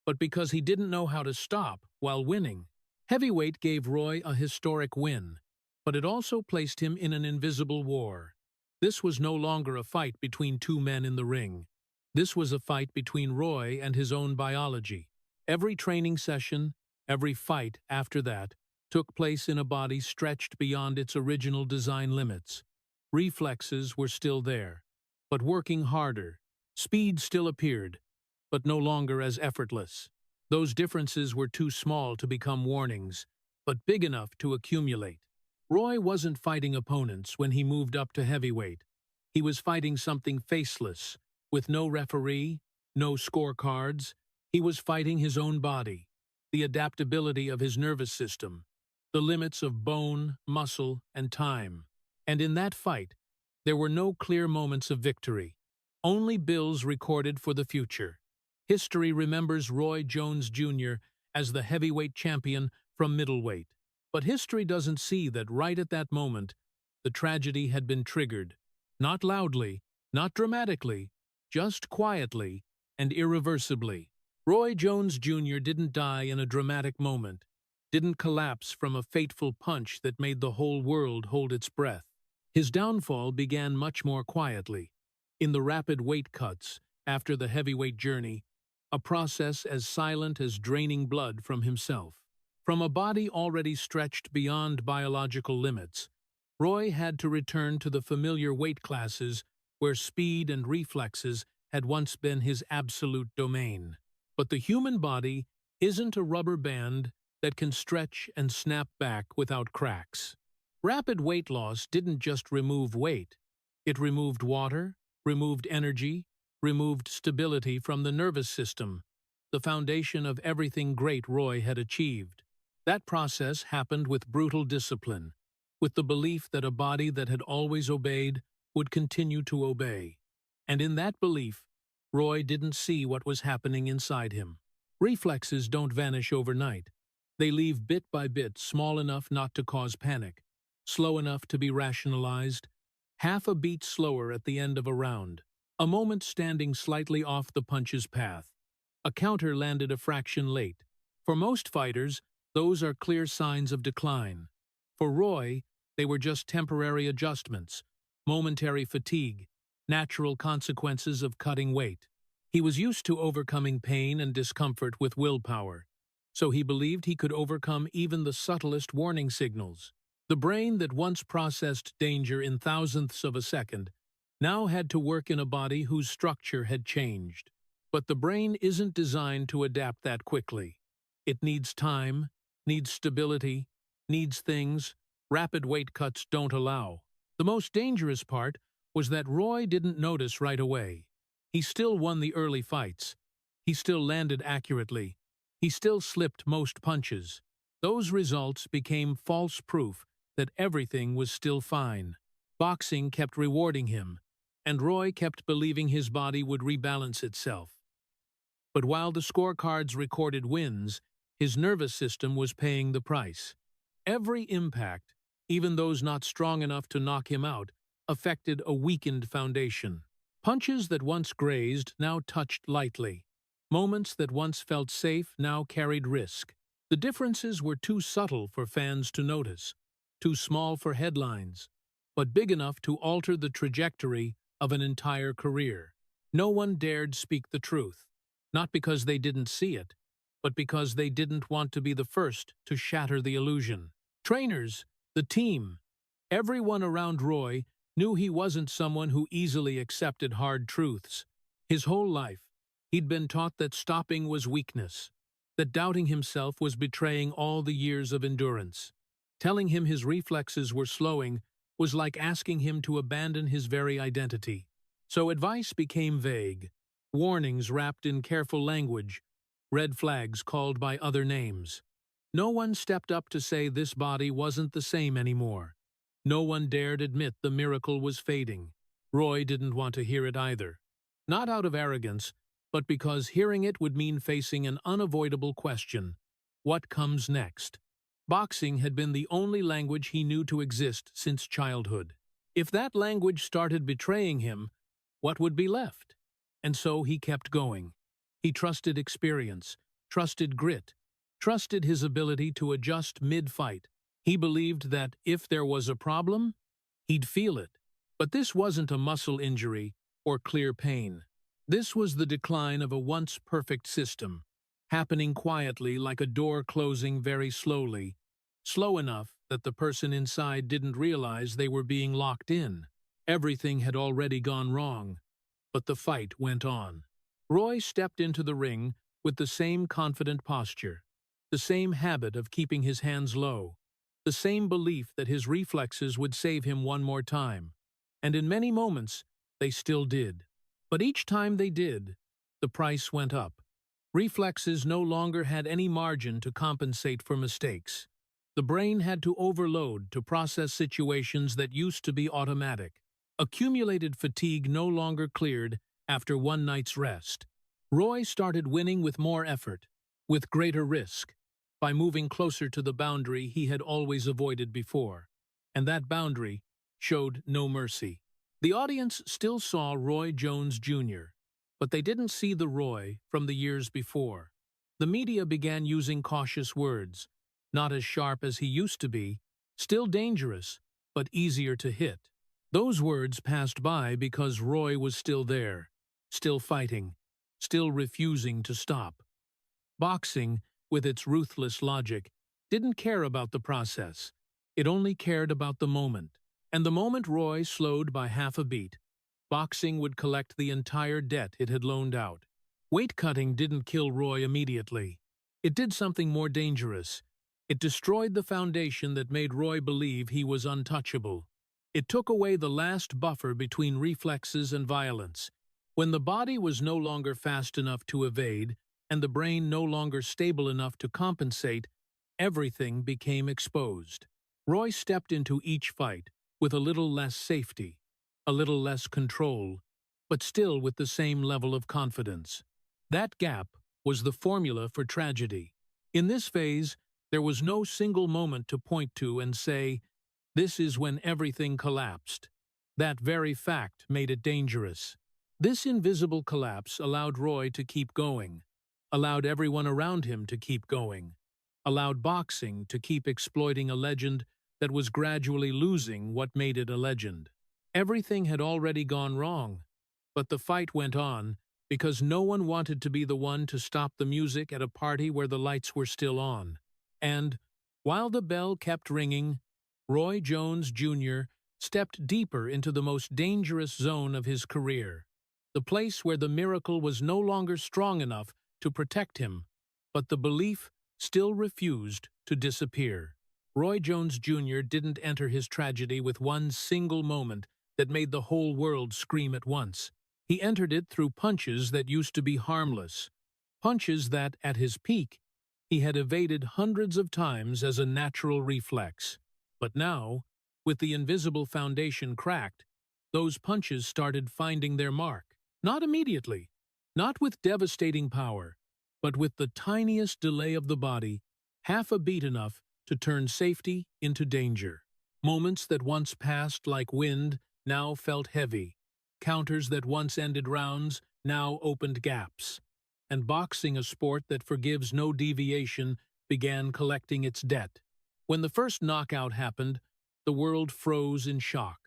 but because he didn't know how to stop while winning. Heavyweight gave Roy a historic win, but it also placed him in an invisible war. This was no longer a fight between two men in the ring. This was a fight between Roy and his own biology. Every training session, every fight after that, took place in a body stretched beyond its original design limits. Reflexes were still there, but working harder. Speed still appeared, but no longer as effortless. Those differences were too small to become warnings, but big enough to accumulate. Roy wasn't fighting opponents when he moved up to heavyweight. He was fighting something faceless, with no referee, no scorecards. He was fighting his own body, the adaptability of his nervous system, the limits of bone, muscle, and time. And in that fight, there were no clear moments of victory, only bills recorded for the future. History remembers Roy Jones Jr. as the heavyweight champion from middleweight. But history doesn't see that right at that moment, the tragedy had been triggered. Not loudly, not dramatically, just quietly and irreversibly. Roy Jones Jr. didn't die in a dramatic moment, didn't collapse from a fateful punch that made the whole world hold its breath. His downfall began much more quietly, in the rapid weight cuts after the heavyweight journey, a process as silent as draining blood from himself. From a body already stretched beyond biological limits, Roy had to return to the familiar weight classes where speed and reflexes had once been his absolute domain. But the human body isn't a rubber band that can stretch and snap back without cracks. Rapid weight loss didn't just remove weight. It removed water, removed energy, removed stability from the nervous system, the foundation of everything great Roy had achieved. That process happened with brutal discipline, with the belief that a body that had always obeyed would continue to obey. And in that belief, Roy didn't see what was happening inside him. Reflexes don't vanish overnight. They leave bit by bit, small enough not to cause panic, slow enough to be rationalized, half a beat slower at the end of a round, a moment standing slightly off the punch's path, a counter landed a fraction late. For most fighters, those are clear signs of decline. For Roy, they were just temporary adjustments, momentary fatigue, natural consequences of cutting weight. He was used to overcoming pain and discomfort with willpower, so he believed he could overcome even the subtlest warning signals. The brain that once processed danger in thousandths of a second now had to work in a body whose structure had changed. But the brain isn't designed to adapt that quickly. It needs time, needs stability, needs things rapid weight cuts don't allow. The most dangerous part was that Roy didn't notice right away. He still won the early fights. He still landed accurately. He still slipped most punches. Those results became false proof that everything was still fine. Boxing kept rewarding him, and Roy kept believing his body would rebalance itself. But while the scorecards recorded wins, his nervous system was paying the price. Every impact, even those not strong enough to knock him out, affected a weakened foundation. Punches that once grazed now touched lightly. Moments that once felt safe now carried risk. The differences were too subtle for fans to notice, too small for headlines, but big enough to alter the trajectory of an entire career. No one dared speak the truth, not because they didn't see it, but because they didn't want to be the first to shatter the illusion. Trainers, the team, everyone around Roy knew he wasn't someone who easily accepted hard truths. His whole life, he'd been taught that stopping was weakness, that doubting himself was betraying all the years of endurance. Telling him his reflexes were slowing was like asking him to abandon his very identity. So advice became vague, warnings wrapped in careful language, red flags called by other names. No one stepped up to say this body wasn't the same anymore. No one dared admit the miracle was fading. Roy didn't want to hear it either. Not out of arrogance, but because hearing it would mean facing an unavoidable question. What comes next? Boxing had been the only language he knew to exist since childhood. If that language started betraying him, what would be left? And so he kept going. He trusted experience, trusted grit, trusted his ability to adjust mid-fight. He believed that if there was a problem, he'd feel it. But this wasn't a muscle injury or clear pain. This was the decline of a once perfect system, happening quietly like a door closing very slowly, slow enough that the person inside didn't realize they were being locked in. Everything had already gone wrong, but the fight went on. Roy stepped into the ring with the same confident posture, the same habit of keeping his hands low, the same belief that his reflexes would save him one more time. And in many moments, they still did. But each time they did, the price went up. Reflexes no longer had any margin to compensate for mistakes. The brain had to overload to process situations that used to be automatic. Accumulated fatigue no longer cleared after one night's rest. Roy started winning with more effort, with greater risk, by moving closer to the boundary he had always avoided before. And that boundary showed no mercy. The audience still saw Roy Jones Jr., but they didn't see the Roy from the years before. The media began using cautious words, not as sharp as he used to be, still dangerous, but easier to hit. Those words passed by because Roy was still there, still fighting, still refusing to stop. Boxing, with its ruthless logic, didn't care about the process. It only cared about the moment. And the moment Roy slowed by half a beat, boxing would collect the entire debt it had loaned out. Weight cutting didn't kill Roy immediately. It did something more dangerous. It destroyed the foundation that made Roy believe he was untouchable. It took away the last buffer between reflexes and violence. When the body was no longer fast enough to evade, and the brain no longer stable enough to compensate, everything became exposed. Roy stepped into each fight with a little less safety, a little less control, but still with the same level of confidence. That gap was the formula for tragedy. In this phase, there was no single moment to point to and say, "This is when everything collapsed." That very fact made it dangerous. This invisible collapse allowed Roy to keep going, allowed everyone around him to keep going, allowed boxing to keep exploiting a legend that was gradually losing what made it a legend. Everything had already gone wrong, but the fight went on because no one wanted to be the one to stop the music at a party where the lights were still on. And, while the bell kept ringing, Roy Jones Jr. stepped deeper into the most dangerous zone of his career, the place where the miracle was no longer strong enough to protect him, but the belief still refused to disappear. Roy Jones Jr. didn't enter his tragedy with one single moment that made the whole world scream at once. He entered it through punches that used to be harmless, punches that, at his peak, he had evaded hundreds of times as a natural reflex. But now, with the invisible foundation cracked, those punches started finding their mark. Not immediately, not with devastating power, but with the tiniest delay of the body, half a beat enough to turn safety into danger. Moments that once passed like wind now felt heavy. Counters that once ended rounds now opened gaps. And boxing, a sport that forgives no deviation, began collecting its debt. When the first knockout happened, the world froze in shock.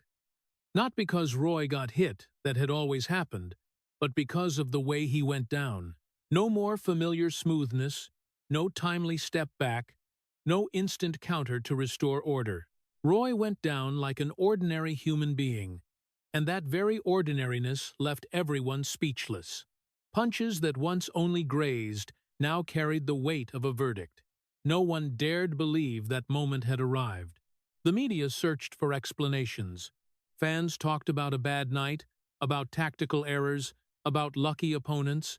Not because Roy got hit, that had always happened, but because of the way he went down. No more familiar smoothness, no timely step back, no instant counter to restore order. Roy went down like an ordinary human being, and that very ordinariness left everyone speechless. Punches that once only grazed now carried the weight of a verdict. No one dared believe that moment had arrived. The media searched for explanations. Fans talked about a bad night, about tactical errors, about lucky opponents.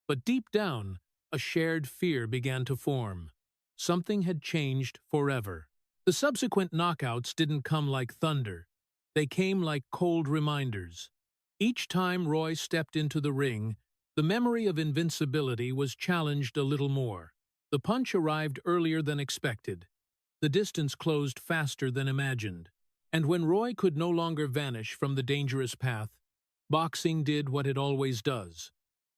But deep down, a shared fear began to form. Something had changed forever. The subsequent knockouts didn't come like thunder. They came like cold reminders. Each time Roy stepped into the ring, the memory of invincibility was challenged a little more. The punch arrived earlier than expected. The distance closed faster than imagined. And when Roy could no longer vanish from the dangerous path, boxing did what it always does: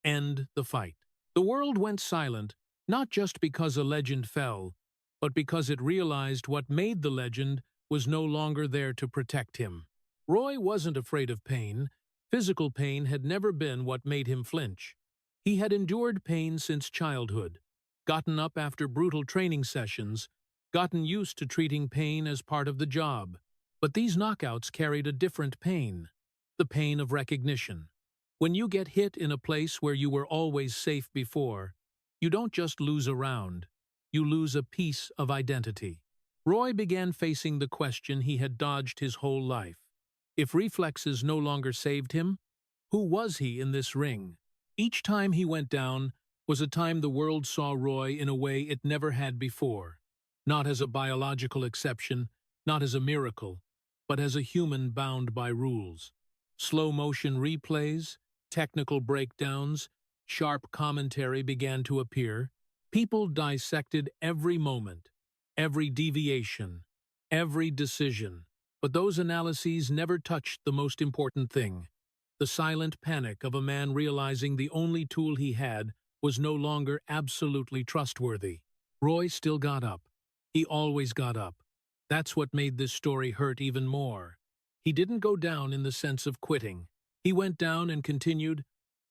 end the fight. The world went silent, not just because a legend fell, but because it realized what made the legend was no longer there to protect him. Roy wasn't afraid of pain. Physical pain had never been what made him flinch. He had endured pain since childhood, gotten up after brutal training sessions, gotten used to treating pain as part of the job. But these knockouts carried a different pain, the pain of recognition. When you get hit in a place where you were always safe before, you don't just lose a round, you lose a piece of identity. Roy began facing the question he had dodged his whole life. If reflexes no longer saved him, who was he in this ring? Each time he went down was a time the world saw Roy in a way it never had before. Not as a biological exception, not as a miracle, but as a human bound by rules. Slow-motion replays, technical breakdowns, sharp commentary began to appear. People dissected every moment, every deviation, every decision. But those analyses never touched the most important thing: the silent panic of a man realizing the only tool he had was no longer absolutely trustworthy. Roy still got up. He always got up. That's what made this story hurt even more. He didn't go down in the sense of quitting. He went down and continued,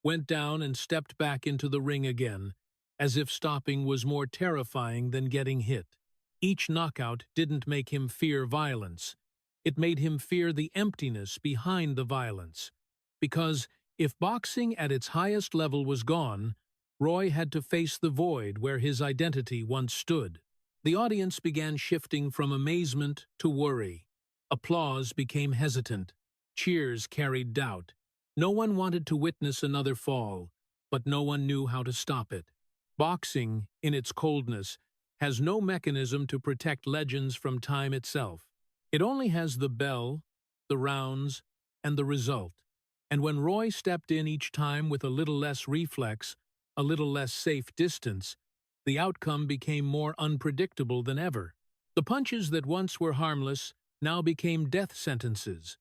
went down and stepped back into the ring again, as if stopping was more terrifying than getting hit. Each knockout didn't make him fear violence. It made him fear the emptiness behind the violence. Because if boxing at its highest level was gone, Roy had to face the void where his identity once stood. The audience began shifting from amazement to worry. Applause became hesitant. Cheers carried doubt. No one wanted to witness another fall, but no one knew how to stop it. Boxing, in its coldness, has no mechanism to protect legends from time itself. It only has the bell, the rounds, and the result. And when Roy stepped in each time with a little less reflex, a little less safe distance, the outcome became more unpredictable than ever. The punches that once were harmless now became death sentences,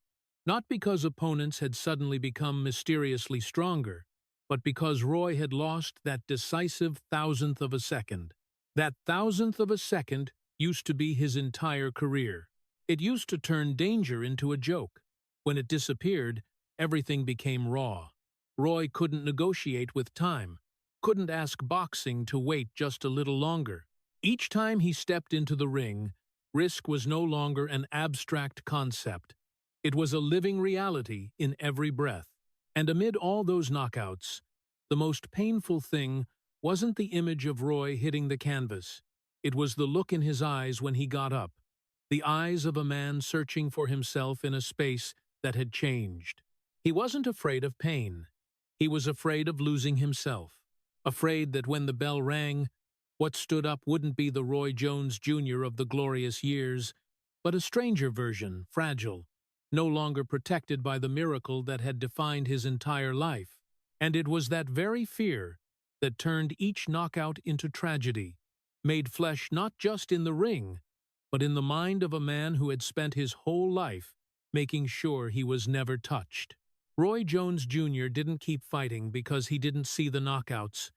not because opponents had suddenly become mysteriously stronger, but because Roy had lost that decisive thousandth of a second. That thousandth of a second used to be his entire career. It used to turn danger into a joke. When it disappeared, everything became raw. Roy couldn't negotiate with time, couldn't ask boxing to wait just a little longer. Each time he stepped into the ring, risk was no longer an abstract concept. It was a living reality in every breath. And amid all those knockouts, the most painful thing wasn't the image of Roy hitting the canvas. It was the look in his eyes when he got up, the eyes of a man searching for himself in a space that had changed. He wasn't afraid of pain. He was afraid of losing himself, afraid that when the bell rang, what stood up wouldn't be the Roy Jones Jr. of the glorious years, but a stranger version, fragile, no longer protected by the miracle that had defined his entire life. And it was that very fear that turned each knockout into tragedy, made flesh not just in the ring, but in the mind of a man who had spent his whole life making sure he was never touched. Roy Jones Jr. didn't keep fighting because he didn't see the knockouts,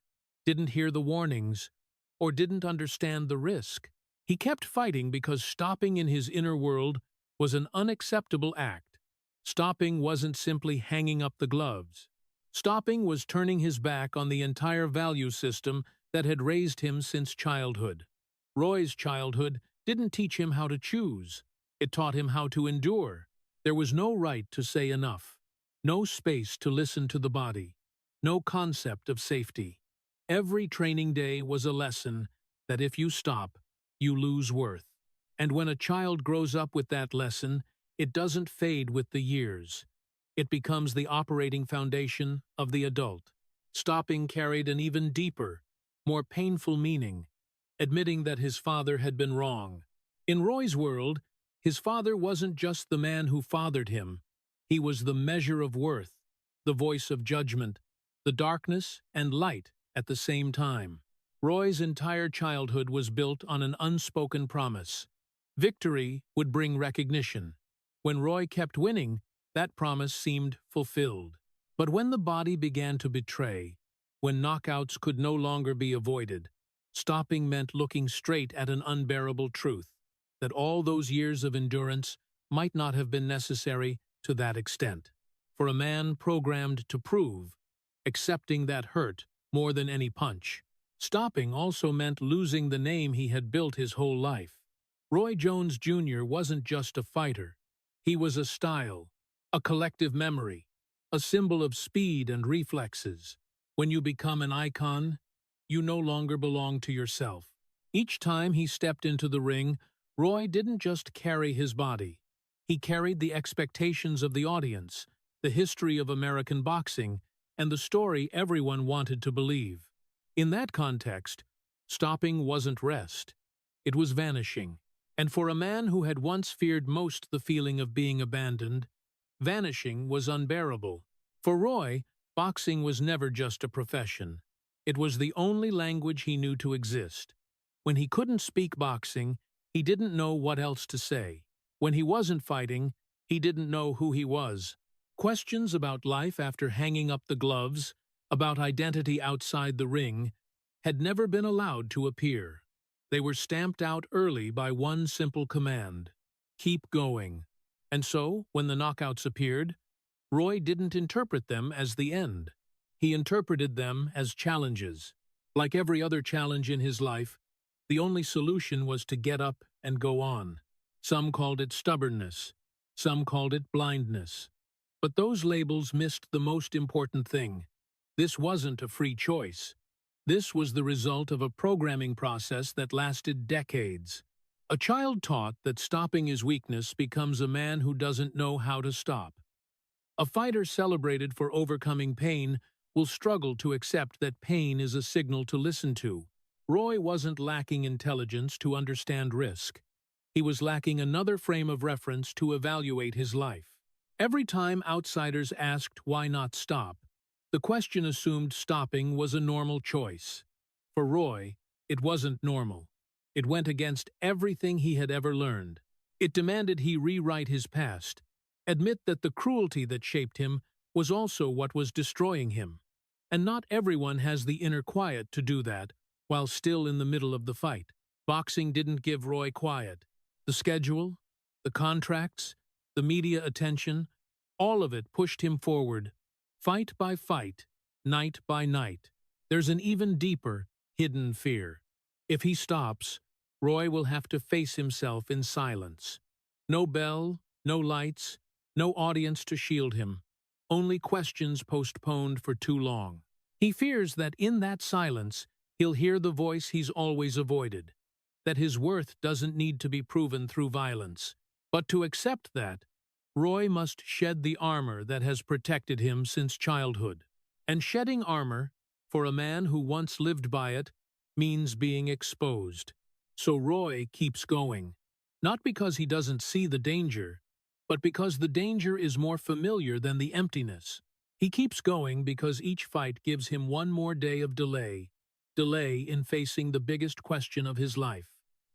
didn't hear the warnings, or didn't understand the risk. He kept fighting because stopping in his inner world was an unacceptable act. Stopping wasn't simply hanging up the gloves. Stopping was turning his back on the entire value system that had raised him since childhood. Roy's childhood didn't teach him how to choose. It taught him how to endure. There was no right to say enough, no space to listen to the body, no concept of safety. Every training day was a lesson that if you stop, you lose worth. And when a child grows up with that lesson, it doesn't fade with the years. It becomes the operating foundation of the adult. Stopping carried an even deeper, more painful meaning, admitting that his father had been wrong. In Roy's world, his father wasn't just the man who fathered him. He was the measure of worth, the voice of judgment, the darkness and light at the same time. Roy's entire childhood was built on an unspoken promise. Victory would bring recognition. When Roy kept winning, that promise seemed fulfilled. But when the body began to betray, when knockouts could no longer be avoided, stopping meant looking straight at an unbearable truth, that all those years of endurance might not have been necessary to that extent. For a man programmed to prove, accepting that hurt more than any punch. Stopping also meant losing the name he had built his whole life. Roy Jones Jr. wasn't just a fighter. He was a style, a collective memory, a symbol of speed and reflexes. When you become an icon, you no longer belong to yourself. Each time he stepped into the ring, Roy didn't just carry his body. He carried the expectations of the audience, the history of American boxing, and the story everyone wanted to believe. In that context, stopping wasn't rest. It was vanishing. And for a man who had once feared most the feeling of being abandoned, vanishing was unbearable. For Roy, boxing was never just a profession. It was the only language he knew to exist. When he couldn't speak boxing, he didn't know what else to say. When he wasn't fighting, he didn't know who he was. Questions about life after hanging up the gloves, about identity outside the ring, had never been allowed to appear. They were stamped out early by one simple command: keep going. And so, when the knockouts appeared, Roy didn't interpret them as the end. He interpreted them as challenges. Like every other challenge in his life, the only solution was to get up and go on. Some called it stubbornness. Some called it blindness. But those labels missed the most important thing. This wasn't a free choice. This was the result of a programming process that lasted decades. A child taught that stopping is weakness becomes a man who doesn't know how to stop. A fighter celebrated for overcoming pain will struggle to accept that pain is a signal to listen to. Roy wasn't lacking intelligence to understand risk. He was lacking another frame of reference to evaluate his life. Every time outsiders asked why not stop, the question assumed stopping was a normal choice. For Roy, it wasn't normal. It went against everything he had ever learned. It demanded he rewrite his past, admit that the cruelty that shaped him was also what was destroying him. And not everyone has the inner quiet to do that while still in the middle of the fight. Boxing didn't give Roy quiet. The schedule, the contracts, the media attention, All of it pushed him forward, fight by fight, night by night. There's an even deeper, hidden fear. If he stops, Roy will have to face himself in silence. No bell, no lights, no audience to shield him. Only questions postponed for too long. He fears that in that silence, he'll hear the voice he's always avoided, that his worth doesn't need to be proven through violence. But to accept that, Roy must shed the armor that has protected him since childhood. And shedding armor, for a man who once lived by it, means being exposed. So Roy keeps going, not because he doesn't see the danger, but because the danger is more familiar than the emptiness. He keeps going because each fight gives him one more day of delay in facing the biggest question of his life.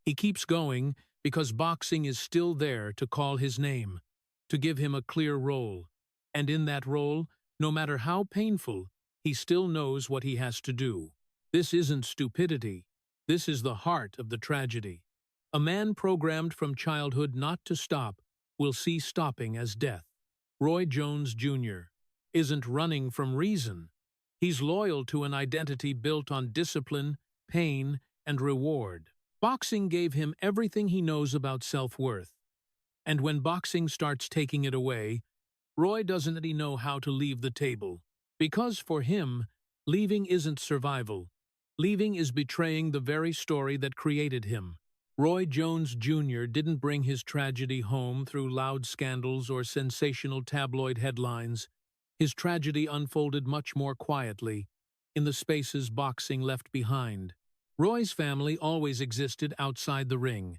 He keeps going because boxing is still there to call his name, to give him a clear role. And in that role, no matter how painful, he still knows what he has to do. This isn't stupidity. This is the heart of the tragedy. A man programmed from childhood not to stop will see stopping as death. Roy Jones Jr. isn't running from reason. He's loyal to an identity built on discipline, pain, and reward. Boxing gave him everything he knows about self-worth. And when boxing starts taking it away, Roy doesn't really know how to leave the table. Because for him, leaving isn't survival. Leaving is betraying the very story that created him. Roy Jones Jr. didn't bring his tragedy home through loud scandals or sensational tabloid headlines. His tragedy unfolded much more quietly, in the spaces boxing left behind. Roy's family always existed outside the ring,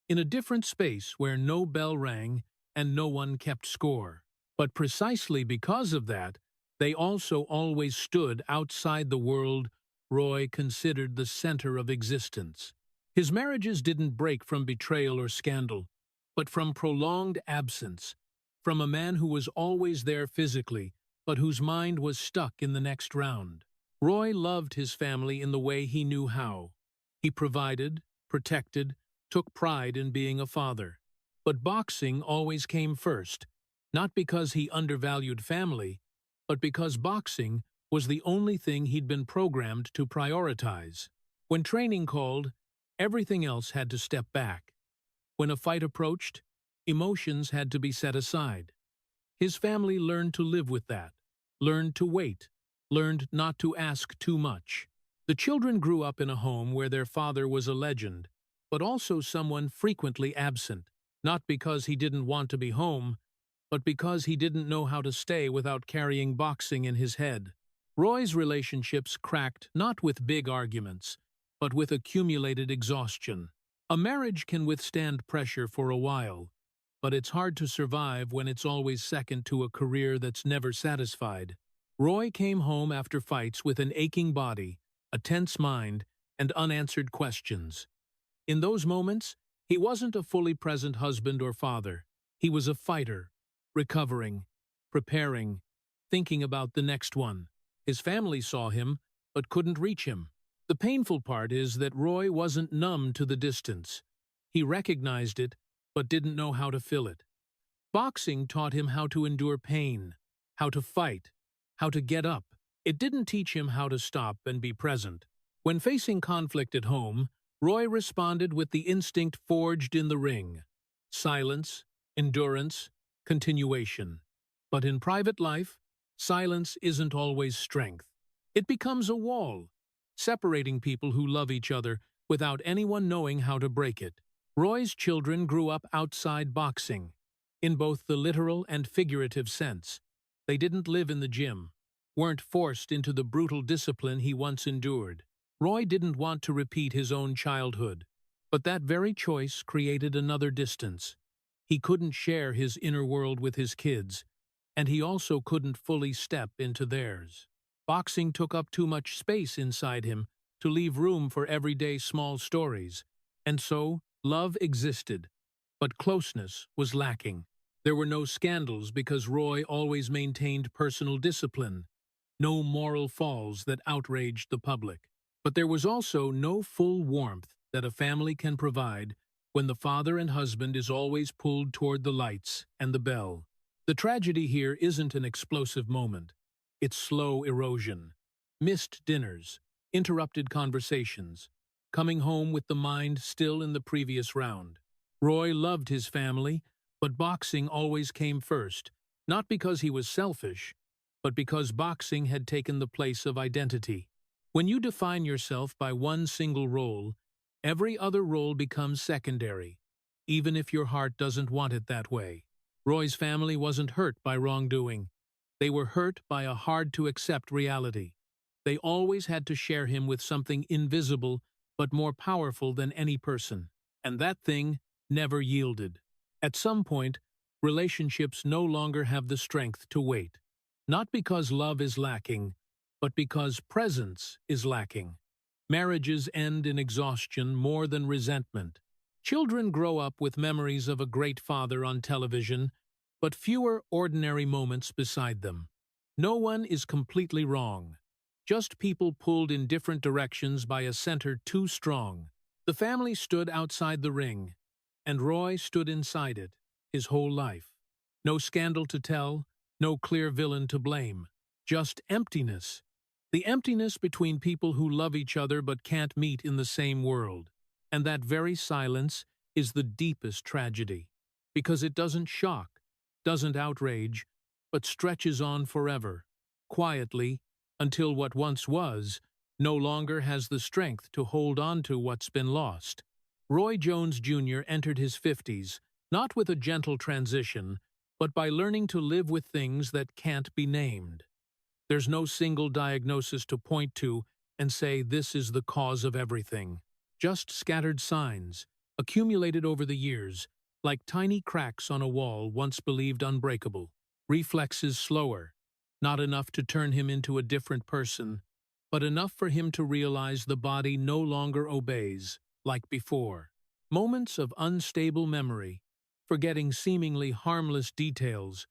in a different space where no bell rang and no one kept score. But precisely because of that, they also always stood outside the world Roy considered the center of existence. His marriages didn't break from betrayal or scandal, but from prolonged absence, from a man who was always there physically, but whose mind was stuck in the next round. Roy loved his family in the way he knew how. He provided, protected, took pride in being a father. But boxing always came first, not because he undervalued family, but because boxing was the only thing he'd been programmed to prioritize. When training called, everything else had to step back. When a fight approached, emotions had to be set aside. His family learned to live with that, learned to wait, learned not to ask too much. The children grew up in a home where their father was a legend, but also someone frequently absent, not because he didn't want to be home, but because he didn't know how to stay without carrying boxing in his head. Roy's relationships cracked not with big arguments, but with accumulated exhaustion. A marriage can withstand pressure for a while, but it's hard to survive when it's always second to a career that's never satisfied. Roy came home after fights with an aching body, a tense mind, and unanswered questions. In those moments, he wasn't a fully present husband or father. He was a fighter, recovering, preparing, thinking about the next one. His family saw him, but couldn't reach him. The painful part is that Roy wasn't numb to the distance. He recognized it, but didn't know how to fill it. Boxing taught him how to endure pain, how to fight, how to get up. It didn't teach him how to stop and be present. When facing conflict at home, Roy responded with the instinct forged in the ring: silence, endurance, continuation. But in private life, silence isn't always strength. It becomes a wall, separating people who love each other without anyone knowing how to break it. Roy's children grew up outside boxing, in both the literal and figurative sense. They didn't live in the gym, weren't forced into the brutal discipline he once endured. Roy didn't want to repeat his own childhood, but that very choice created another distance. He couldn't share his inner world with his kids, and he also couldn't fully step into theirs. Boxing took up too much space inside him to leave room for everyday small stories, and so love existed, but closeness was lacking. There were no scandals because Roy always maintained personal discipline, no moral falls that outraged the public. But there was also no full warmth that a family can provide when the father and husband is always pulled toward the lights and the bell. The tragedy here isn't an explosive moment. It's slow erosion. Missed dinners, interrupted conversations, coming home with the mind still in the previous round. Roy loved his family, but boxing always came first, not because he was selfish, but because boxing had taken the place of identity. When you define yourself by one single role, every other role becomes secondary, even if your heart doesn't want it that way. Roy's family wasn't hurt by wrongdoing. They were hurt by a hard-to-accept reality. They always had to share him with something invisible but more powerful than any person. And that thing never yielded. At some point, relationships no longer have the strength to wait. Not because love is lacking, but because presence is lacking. Marriages end in exhaustion more than resentment. Children grow up with memories of a great father on television, but fewer ordinary moments beside them. No one is completely wrong. Just people pulled in different directions by a center too strong. The family stood outside the ring, and Roy stood inside it, his whole life. No scandal to tell, no clear villain to blame. Just emptiness. The emptiness between people who love each other but can't meet in the same world. And that very silence is the deepest tragedy, because it doesn't shock, doesn't outrage, but stretches on forever, quietly, until what once was no longer has the strength to hold on to what's been lost. Roy Jones Jr. entered his 50s, not with a gentle transition, but by learning to live with things that can't be named. There's no single diagnosis to point to and say this is the cause of everything. Just scattered signs, accumulated over the years, like tiny cracks on a wall once believed unbreakable. Reflexes slower, not enough to turn him into a different person, but enough for him to realize the body no longer obeys, like before. Moments of unstable memory, forgetting seemingly harmless details,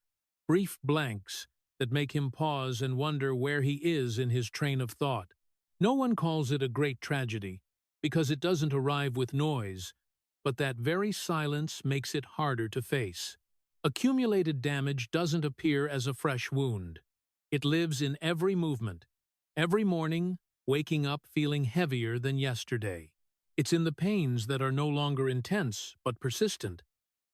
brief blanks that make him pause and wonder where he is in his train of thought. No one calls it a great tragedy, because it doesn't arrive with noise, but that very silence makes it harder to face. Accumulated damage doesn't appear as a fresh wound. It lives in every movement, every morning, waking up feeling heavier than yesterday. It's in the pains that are no longer intense but persistent,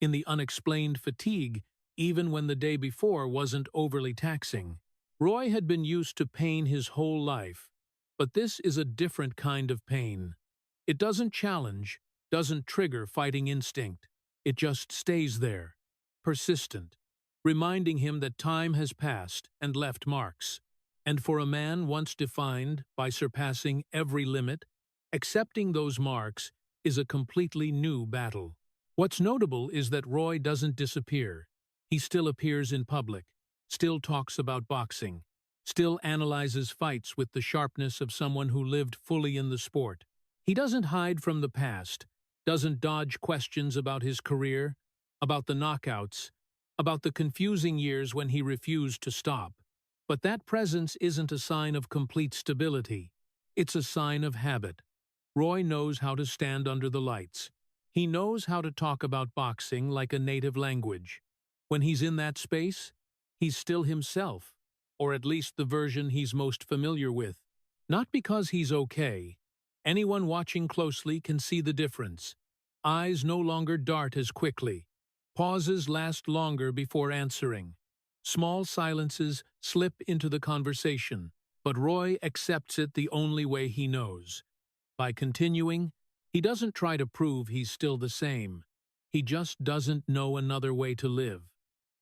in the unexplained fatigue even when the day before wasn't overly taxing. Roy had been used to pain his whole life, but this is a different kind of pain. It doesn't challenge, doesn't trigger fighting instinct. It just stays there, persistent, reminding him that time has passed and left marks. And for a man once defined by surpassing every limit, accepting those marks is a completely new battle. What's notable is that Roy doesn't disappear. He still appears in public, still talks about boxing, still analyzes fights with the sharpness of someone who lived fully in the sport. He doesn't hide from the past, doesn't dodge questions about his career, about the knockouts, about the confusing years when he refused to stop. But that presence isn't a sign of complete stability. It's a sign of habit. Roy knows how to stand under the lights. He knows how to talk about boxing like a native language. When he's in that space, he's still himself, or at least the version he's most familiar with. Not because he's okay. Anyone watching closely can see the difference. Eyes no longer dart as quickly. Pauses last longer before answering. Small silences slip into the conversation, but Roy accepts it the only way he knows. By continuing, he doesn't try to prove he's still the same. He just doesn't know another way to live.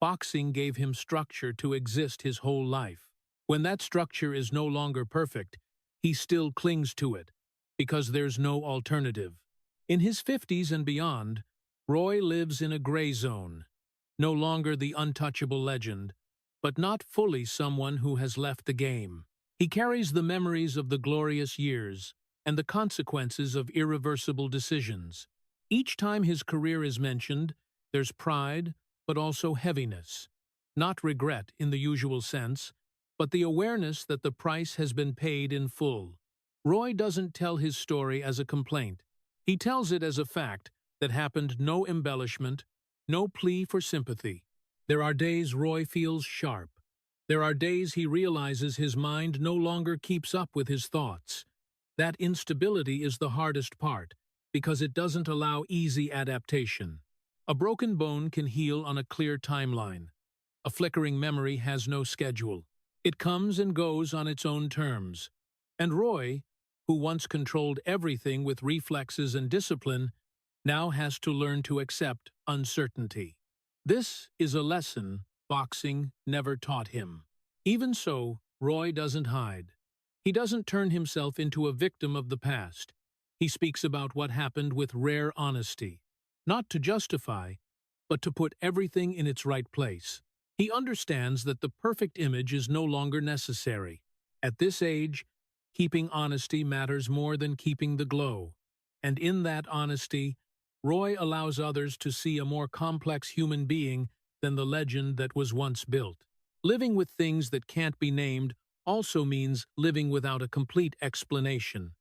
Boxing gave him structure to exist his whole life. When that structure is no longer perfect, he still clings to it, because there's no alternative. In his 50s and beyond, Roy lives in a gray zone. No longer the untouchable legend, but not fully someone who has left the game. He carries the memories of the glorious years and the consequences of irreversible decisions. Each time his career is mentioned, there's pride, but also heaviness. Not regret in the usual sense, but the awareness that the price has been paid in full. Roy doesn't tell his story as a complaint. He tells it as a fact that happened, no embellishment, no plea for sympathy. There are days Roy feels sharp. There are days he realizes his mind no longer keeps up with his thoughts. That instability is the hardest part, because it doesn't allow easy adaptation. A broken bone can heal on a clear timeline. A flickering memory has no schedule. It comes and goes on its own terms. And Roy, who once controlled everything with reflexes and discipline, now has to learn to accept uncertainty. This is a lesson boxing never taught him. Even so, Roy doesn't hide. He doesn't turn himself into a victim of the past. He speaks about what happened with rare honesty, not to justify, but to put everything in its right place. He understands that the perfect image is no longer necessary. At this age, keeping honesty matters more than keeping the glow. And in that honesty, Roy allows others to see a more complex human being than the legend that was once built. Living with things that can't be named also means living without a complete explanation.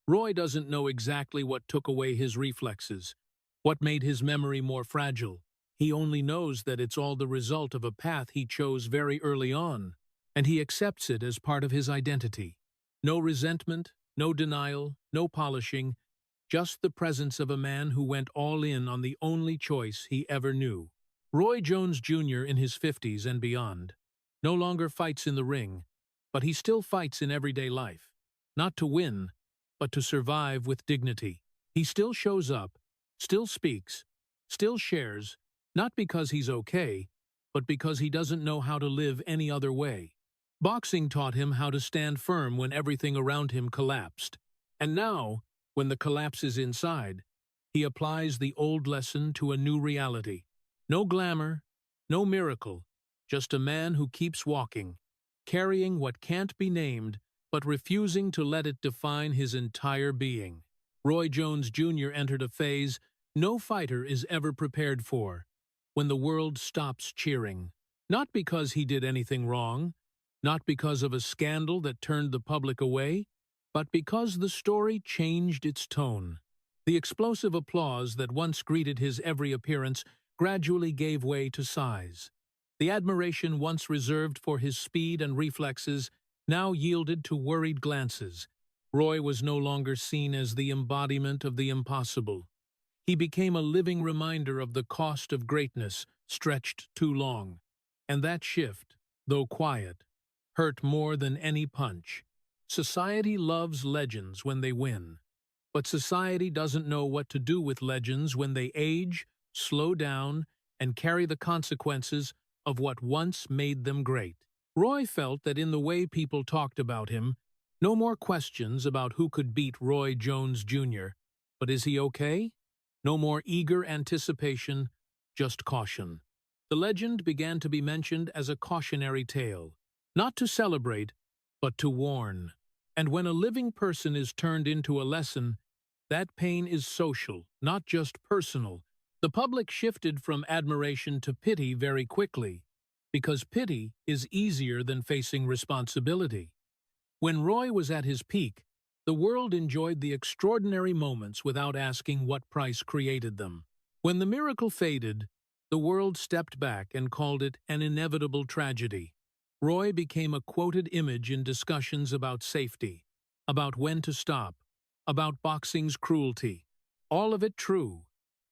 Roy doesn't know exactly what took away his reflexes, what made his memory more fragile. He only knows that it's all the result of a path he chose very early on, and he accepts it as part of his identity. No resentment, no denial, no polishing, just the presence of a man who went all in on the only choice he ever knew. Roy Jones Jr. in his 50s and beyond no longer fights in the ring, but he still fights in everyday life. Not to win, but to survive with dignity. He still shows up, still speaks, still shares, not because he's okay, but because he doesn't know how to live any other way. Boxing taught him how to stand firm when everything around him collapsed. And now, when the collapse is inside, he applies the old lesson to a new reality. No glamour, no miracle, just a man who keeps walking, carrying what can't be named, but refusing to let it define his entire being. Roy Jones Jr. entered a phase no fighter is ever prepared for, when the world stops cheering. Not because he did anything wrong, not because of a scandal that turned the public away, but because the story changed its tone. The explosive applause that once greeted his every appearance gradually gave way to sighs. The admiration once reserved for his speed and reflexes now yielded to worried glances. Roy was no longer seen as the embodiment of the impossible. He became a living reminder of the cost of greatness stretched too long. And that shift, though quiet, hurt more than any punch. Society loves legends when they win, but society doesn't know what to do with legends when they age, slow down, and carry the consequences of what once made them great. Roy felt that in the way people talked about him, no more questions about who could beat Roy Jones Jr., but is he okay? No more eager anticipation, just caution. The legend began to be mentioned as a cautionary tale, not to celebrate, but to warn. And when a living person is turned into a lesson, that pain is social, not just personal. The public shifted from admiration to pity very quickly, because pity is easier than facing responsibility. When Roy was at his peak, the world enjoyed the extraordinary moments without asking what price created them. When the miracle faded, the world stepped back and called it an inevitable tragedy. Roy became a quoted image in discussions about safety, about when to stop, about boxing's cruelty. All of it true,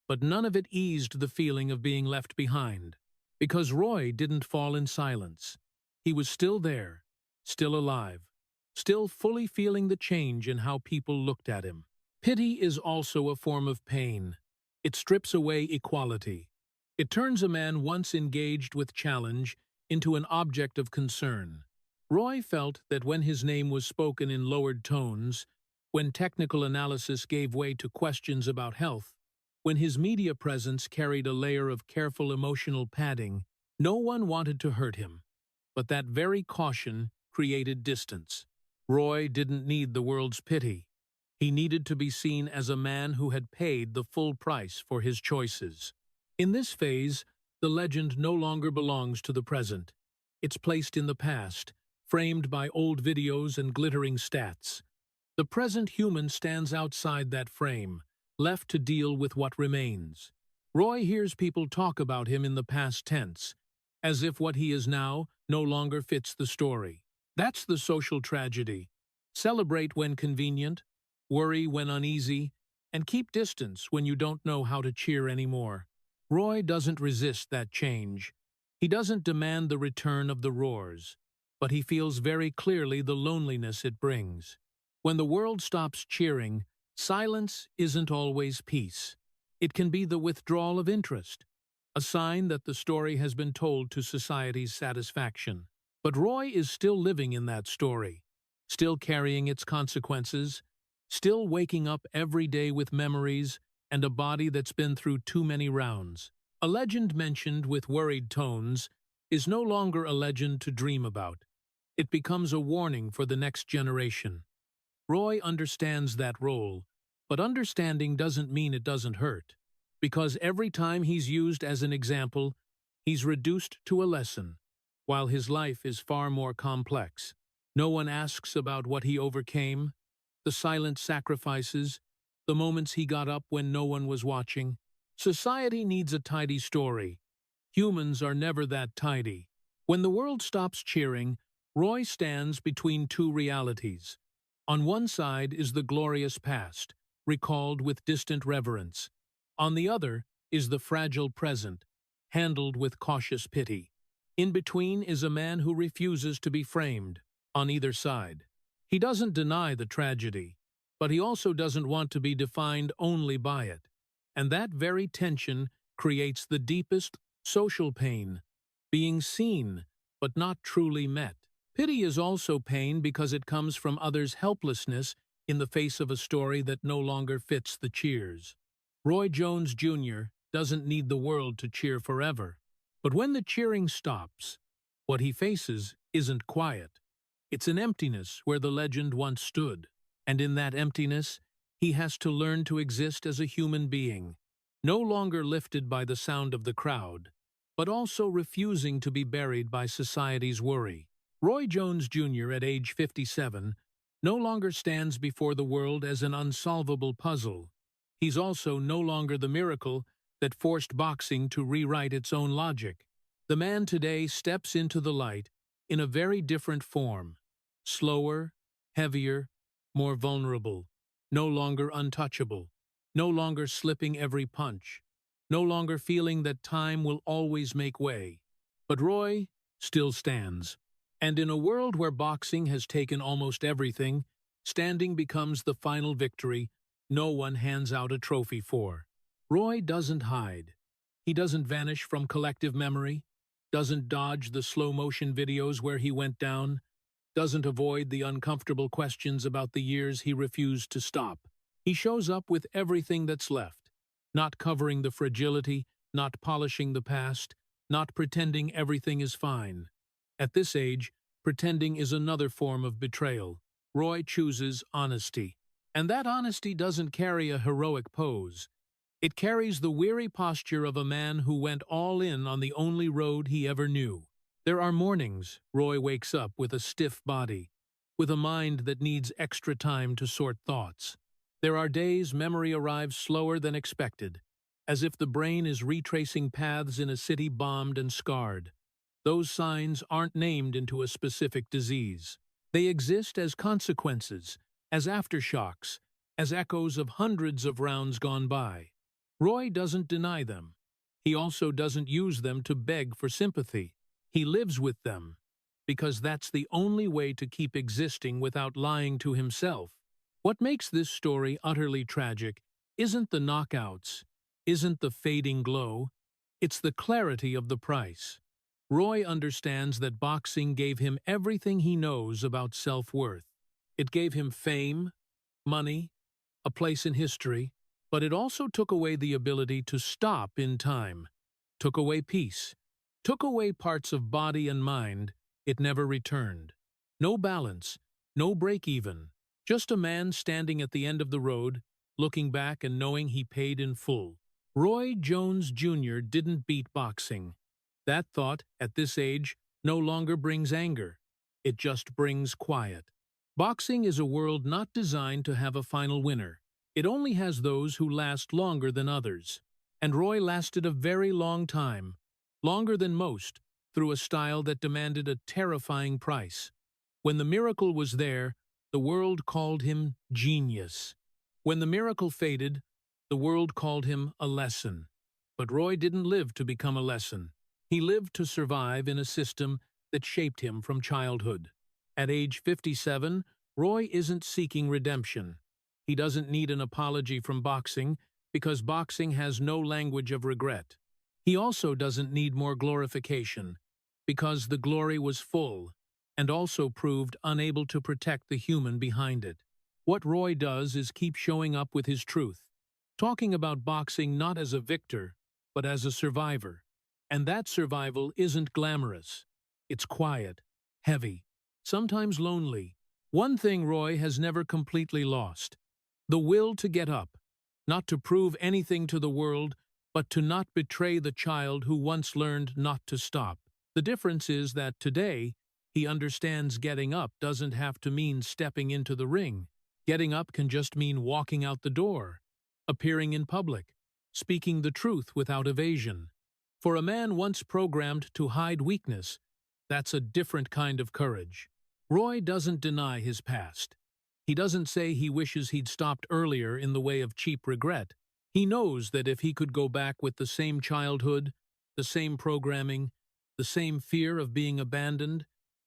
but none of it eased the feeling of being left behind. Because Roy didn't fall in silence. He was still there, still alive, still fully feeling the change in how people looked at him. Pity is also a form of pain. It strips away equality. It turns a man once engaged with challenge into an object of concern. Roy felt that when his name was spoken in lowered tones, when technical analysis gave way to questions about health, when his media presence carried a layer of careful emotional padding, no one wanted to hurt him. But that very caution created distance. Roy didn't need the world's pity. He needed to be seen as a man who had paid the full price for his choices. In this phase, the legend no longer belongs to the present. It's placed in the past, framed by old videos and glittering stats. The present human stands outside that frame, left to deal with what remains. Roy hears people talk about him in the past tense, as if what he is now no longer fits the story. That's the social tragedy. Celebrate when convenient, worry when uneasy, and keep distance when you don't know how to cheer anymore. Roy doesn't resist that change. He doesn't demand the return of the roars, but he feels very clearly the loneliness it brings. When the world stops cheering, silence isn't always peace. It can be the withdrawal of interest, a sign that the story has been told to society's satisfaction. But Roy is still living in that story, still carrying its consequences, still waking up every day with memories and a body that's been through too many rounds. A legend mentioned with worried tones is no longer a legend to dream about. It becomes a warning for the next generation. Roy understands that role, but understanding doesn't mean it doesn't hurt, because every time he's used as an example, he's reduced to a lesson, while his life is far more complex. No one asks about what he overcame, the silent sacrifices, the moments he got up when no one was watching. Society needs a tidy story. Humans are never that tidy. When the world stops cheering, Roy stands between two realities. On one side is the glorious past, recalled with distant reverence. On the other is the fragile present, handled with cautious pity. In between is a man who refuses to be framed, on either side. He doesn't deny the tragedy, but he also doesn't want to be defined only by it. And that very tension creates the deepest social pain, being seen, but not truly met. Pity is also pain because it comes from others' helplessness in the face of a story that no longer fits the cheers. Roy Jones Jr. doesn't need the world to cheer forever. But when the cheering stops, what he faces isn't quiet. It's an emptiness where the legend once stood. And in that emptiness, he has to learn to exist as a human being, no longer lifted by the sound of the crowd, but also refusing to be buried by society's worry. Roy Jones Jr. at age 57 no longer stands before the world as an unsolvable puzzle. He's also no longer the miracle that forced boxing to rewrite its own logic. The man today steps into the light in a very different form, slower, heavier, more vulnerable, no longer untouchable, no longer slipping every punch, no longer feeling that time will always make way. But Roy still stands. And in a world where boxing has taken almost everything, standing becomes the final victory no one hands out a trophy for. Roy doesn't hide. He doesn't vanish from collective memory, doesn't dodge the slow-motion videos where he went down, doesn't avoid the uncomfortable questions about the years he refused to stop. He shows up with everything that's left, not covering the fragility, not polishing the past, not pretending everything is fine. At this age, pretending is another form of betrayal. Roy chooses honesty. And that honesty doesn't carry a heroic pose. It carries the weary posture of a man who went all in on the only road he ever knew. There are mornings Roy wakes up with a stiff body, with a mind that needs extra time to sort thoughts. There are days memory arrives slower than expected, as if the brain is retracing paths in a city bombed and scarred. Those signs aren't named into a specific disease. They exist as consequences, as aftershocks, as echoes of hundreds of rounds gone by. Roy doesn't deny them. He also doesn't use them to beg for sympathy. He lives with them, because that's the only way to keep existing without lying to himself. What makes this story utterly tragic isn't the knockouts, isn't the fading glow, it's the clarity of the price. Roy understands that boxing gave him everything he knows about self-worth. It gave him fame, money, a place in history, but it also took away the ability to stop in time, took away peace, took away parts of body and mind it never returned. No balance, no break even, just a man standing at the end of the road, looking back and knowing he paid in full. Roy Jones Jr. didn't beat boxing. That thought, at this age, no longer brings anger. It just brings quiet. Boxing is a world not designed to have a final winner. It only has those who last longer than others. And Roy lasted a very long time, longer than most, through a style that demanded a terrifying price. When the miracle was there, the world called him genius. When the miracle faded, the world called him a lesson. But Roy didn't live to become a lesson. He lived to survive in a system that shaped him from childhood. At age 57, Roy isn't seeking redemption. He doesn't need an apology from boxing because boxing has no language of regret. He also doesn't need more glorification because the glory was full and also proved unable to protect the human behind it. What Roy does is keep showing up with his truth, talking about boxing not as a victor, but as a survivor. And that survival isn't glamorous. It's quiet, heavy, sometimes lonely. One thing Roy has never completely lost: the will to get up, not to prove anything to the world, but to not betray the child who once learned not to stop. The difference is that today, he understands getting up doesn't have to mean stepping into the ring. Getting up can just mean walking out the door, appearing in public, speaking the truth without evasion. For a man once programmed to hide weakness, that's a different kind of courage. Roy doesn't deny his past. He doesn't say he wishes he'd stopped earlier in the way of cheap regret. He knows that if he could go back with the same childhood, the same programming, the same fear of being abandoned,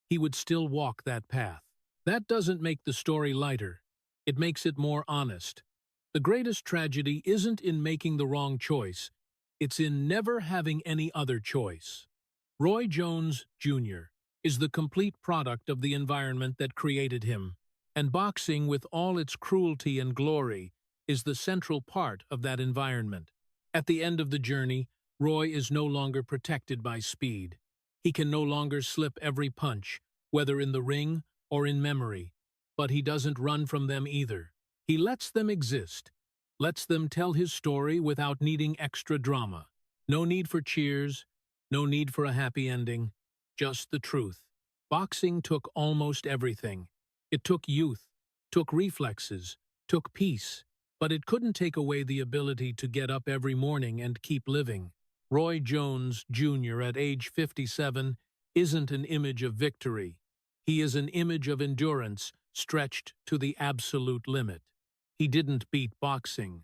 he would still walk that path. That doesn't make the story lighter. It makes it more honest. The greatest tragedy isn't in making the wrong choice. It's in never having any other choice. Roy Jones, Jr. is the complete product of the environment that created him, and boxing, with all its cruelty and glory, is the central part of that environment. At the end of the journey, Roy is no longer protected by speed. He can no longer slip every punch, whether in the ring or in memory, but he doesn't run from them either. He lets them exist, lets them tell his story without needing extra drama. No need for cheers, no need for a happy ending, just the truth. Boxing took almost everything. It took youth, took reflexes, took peace, but it couldn't take away the ability to get up every morning and keep living. Roy Jones, Jr. at age 57 isn't an image of victory. He is an image of endurance stretched to the absolute limit. He didn't beat boxing.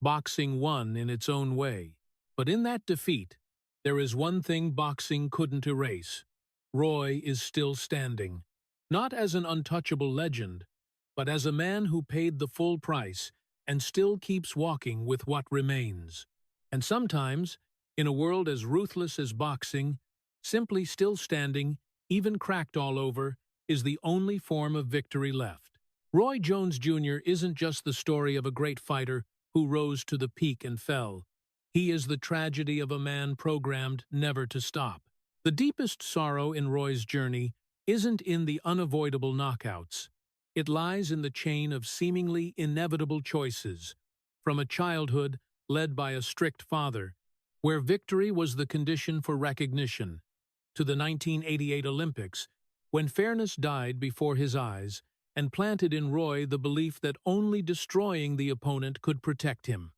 Boxing won in its own way. But in that defeat, there is one thing boxing couldn't erase. Roy is still standing, not as an untouchable legend, but as a man who paid the full price and still keeps walking with what remains. And sometimes, in a world as ruthless as boxing, simply still standing, even cracked all over, is the only form of victory left. Roy Jones Jr. isn't just the story of a great fighter who rose to the peak and fell. He is the tragedy of a man programmed never to stop. The deepest sorrow in Roy's journey isn't in the unavoidable knockouts. It lies in the chain of seemingly inevitable choices, from a childhood led by a strict father, where victory was the condition for recognition, to the 1988 Olympics, when fairness died before his eyes and planted in Roy the belief that only destroying the opponent could protect him.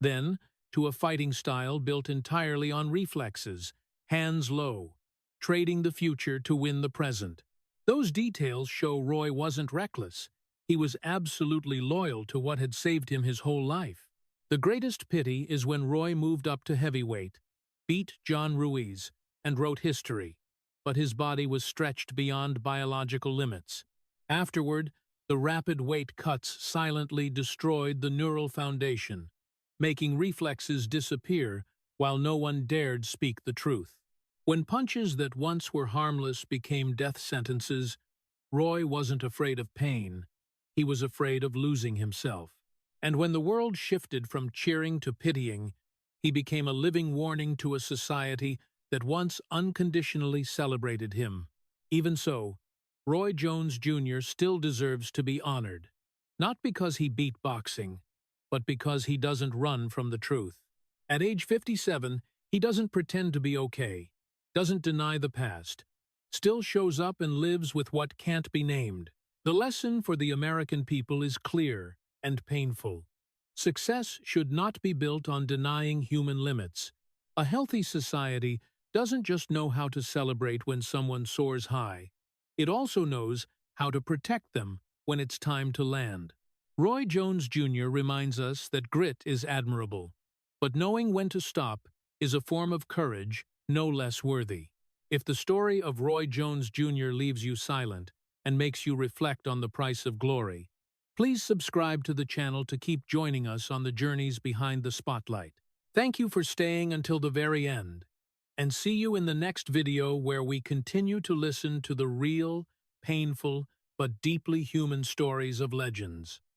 Then, to a fighting style built entirely on reflexes, hands low, trading the future to win the present. Those details show Roy wasn't reckless. He was absolutely loyal to what had saved him his whole life. The greatest pity is when Roy moved up to heavyweight, beat John Ruiz, and wrote history, but his body was stretched beyond biological limits. Afterward, the rapid weight cuts silently destroyed the neural foundation, making reflexes disappear while no one dared speak the truth. When punches that once were harmless became death sentences, Roy wasn't afraid of pain. He was afraid of losing himself. And when the world shifted from cheering to pitying, he became a living warning to a society that once unconditionally celebrated him. Even so, Roy Jones Jr. still deserves to be honored, not because he beat boxing, but because he doesn't run from the truth. At age 57, he doesn't pretend to be okay, doesn't deny the past, still shows up and lives with what can't be named. The lesson for the American people is clear and painful. Success should not be built on denying human limits. A healthy society doesn't just know how to celebrate when someone soars high, it also knows how to protect them when it's time to land. Roy Jones Jr. reminds us that grit is admirable, but knowing when to stop is a form of courage no less worthy. If the story of Roy Jones Jr. leaves you silent and makes you reflect on the price of glory, please subscribe to the channel to keep joining us on the journeys behind the spotlight. Thank you for staying until the very end, and see you in the next video where we continue to listen to the real, painful, but deeply human stories of legends.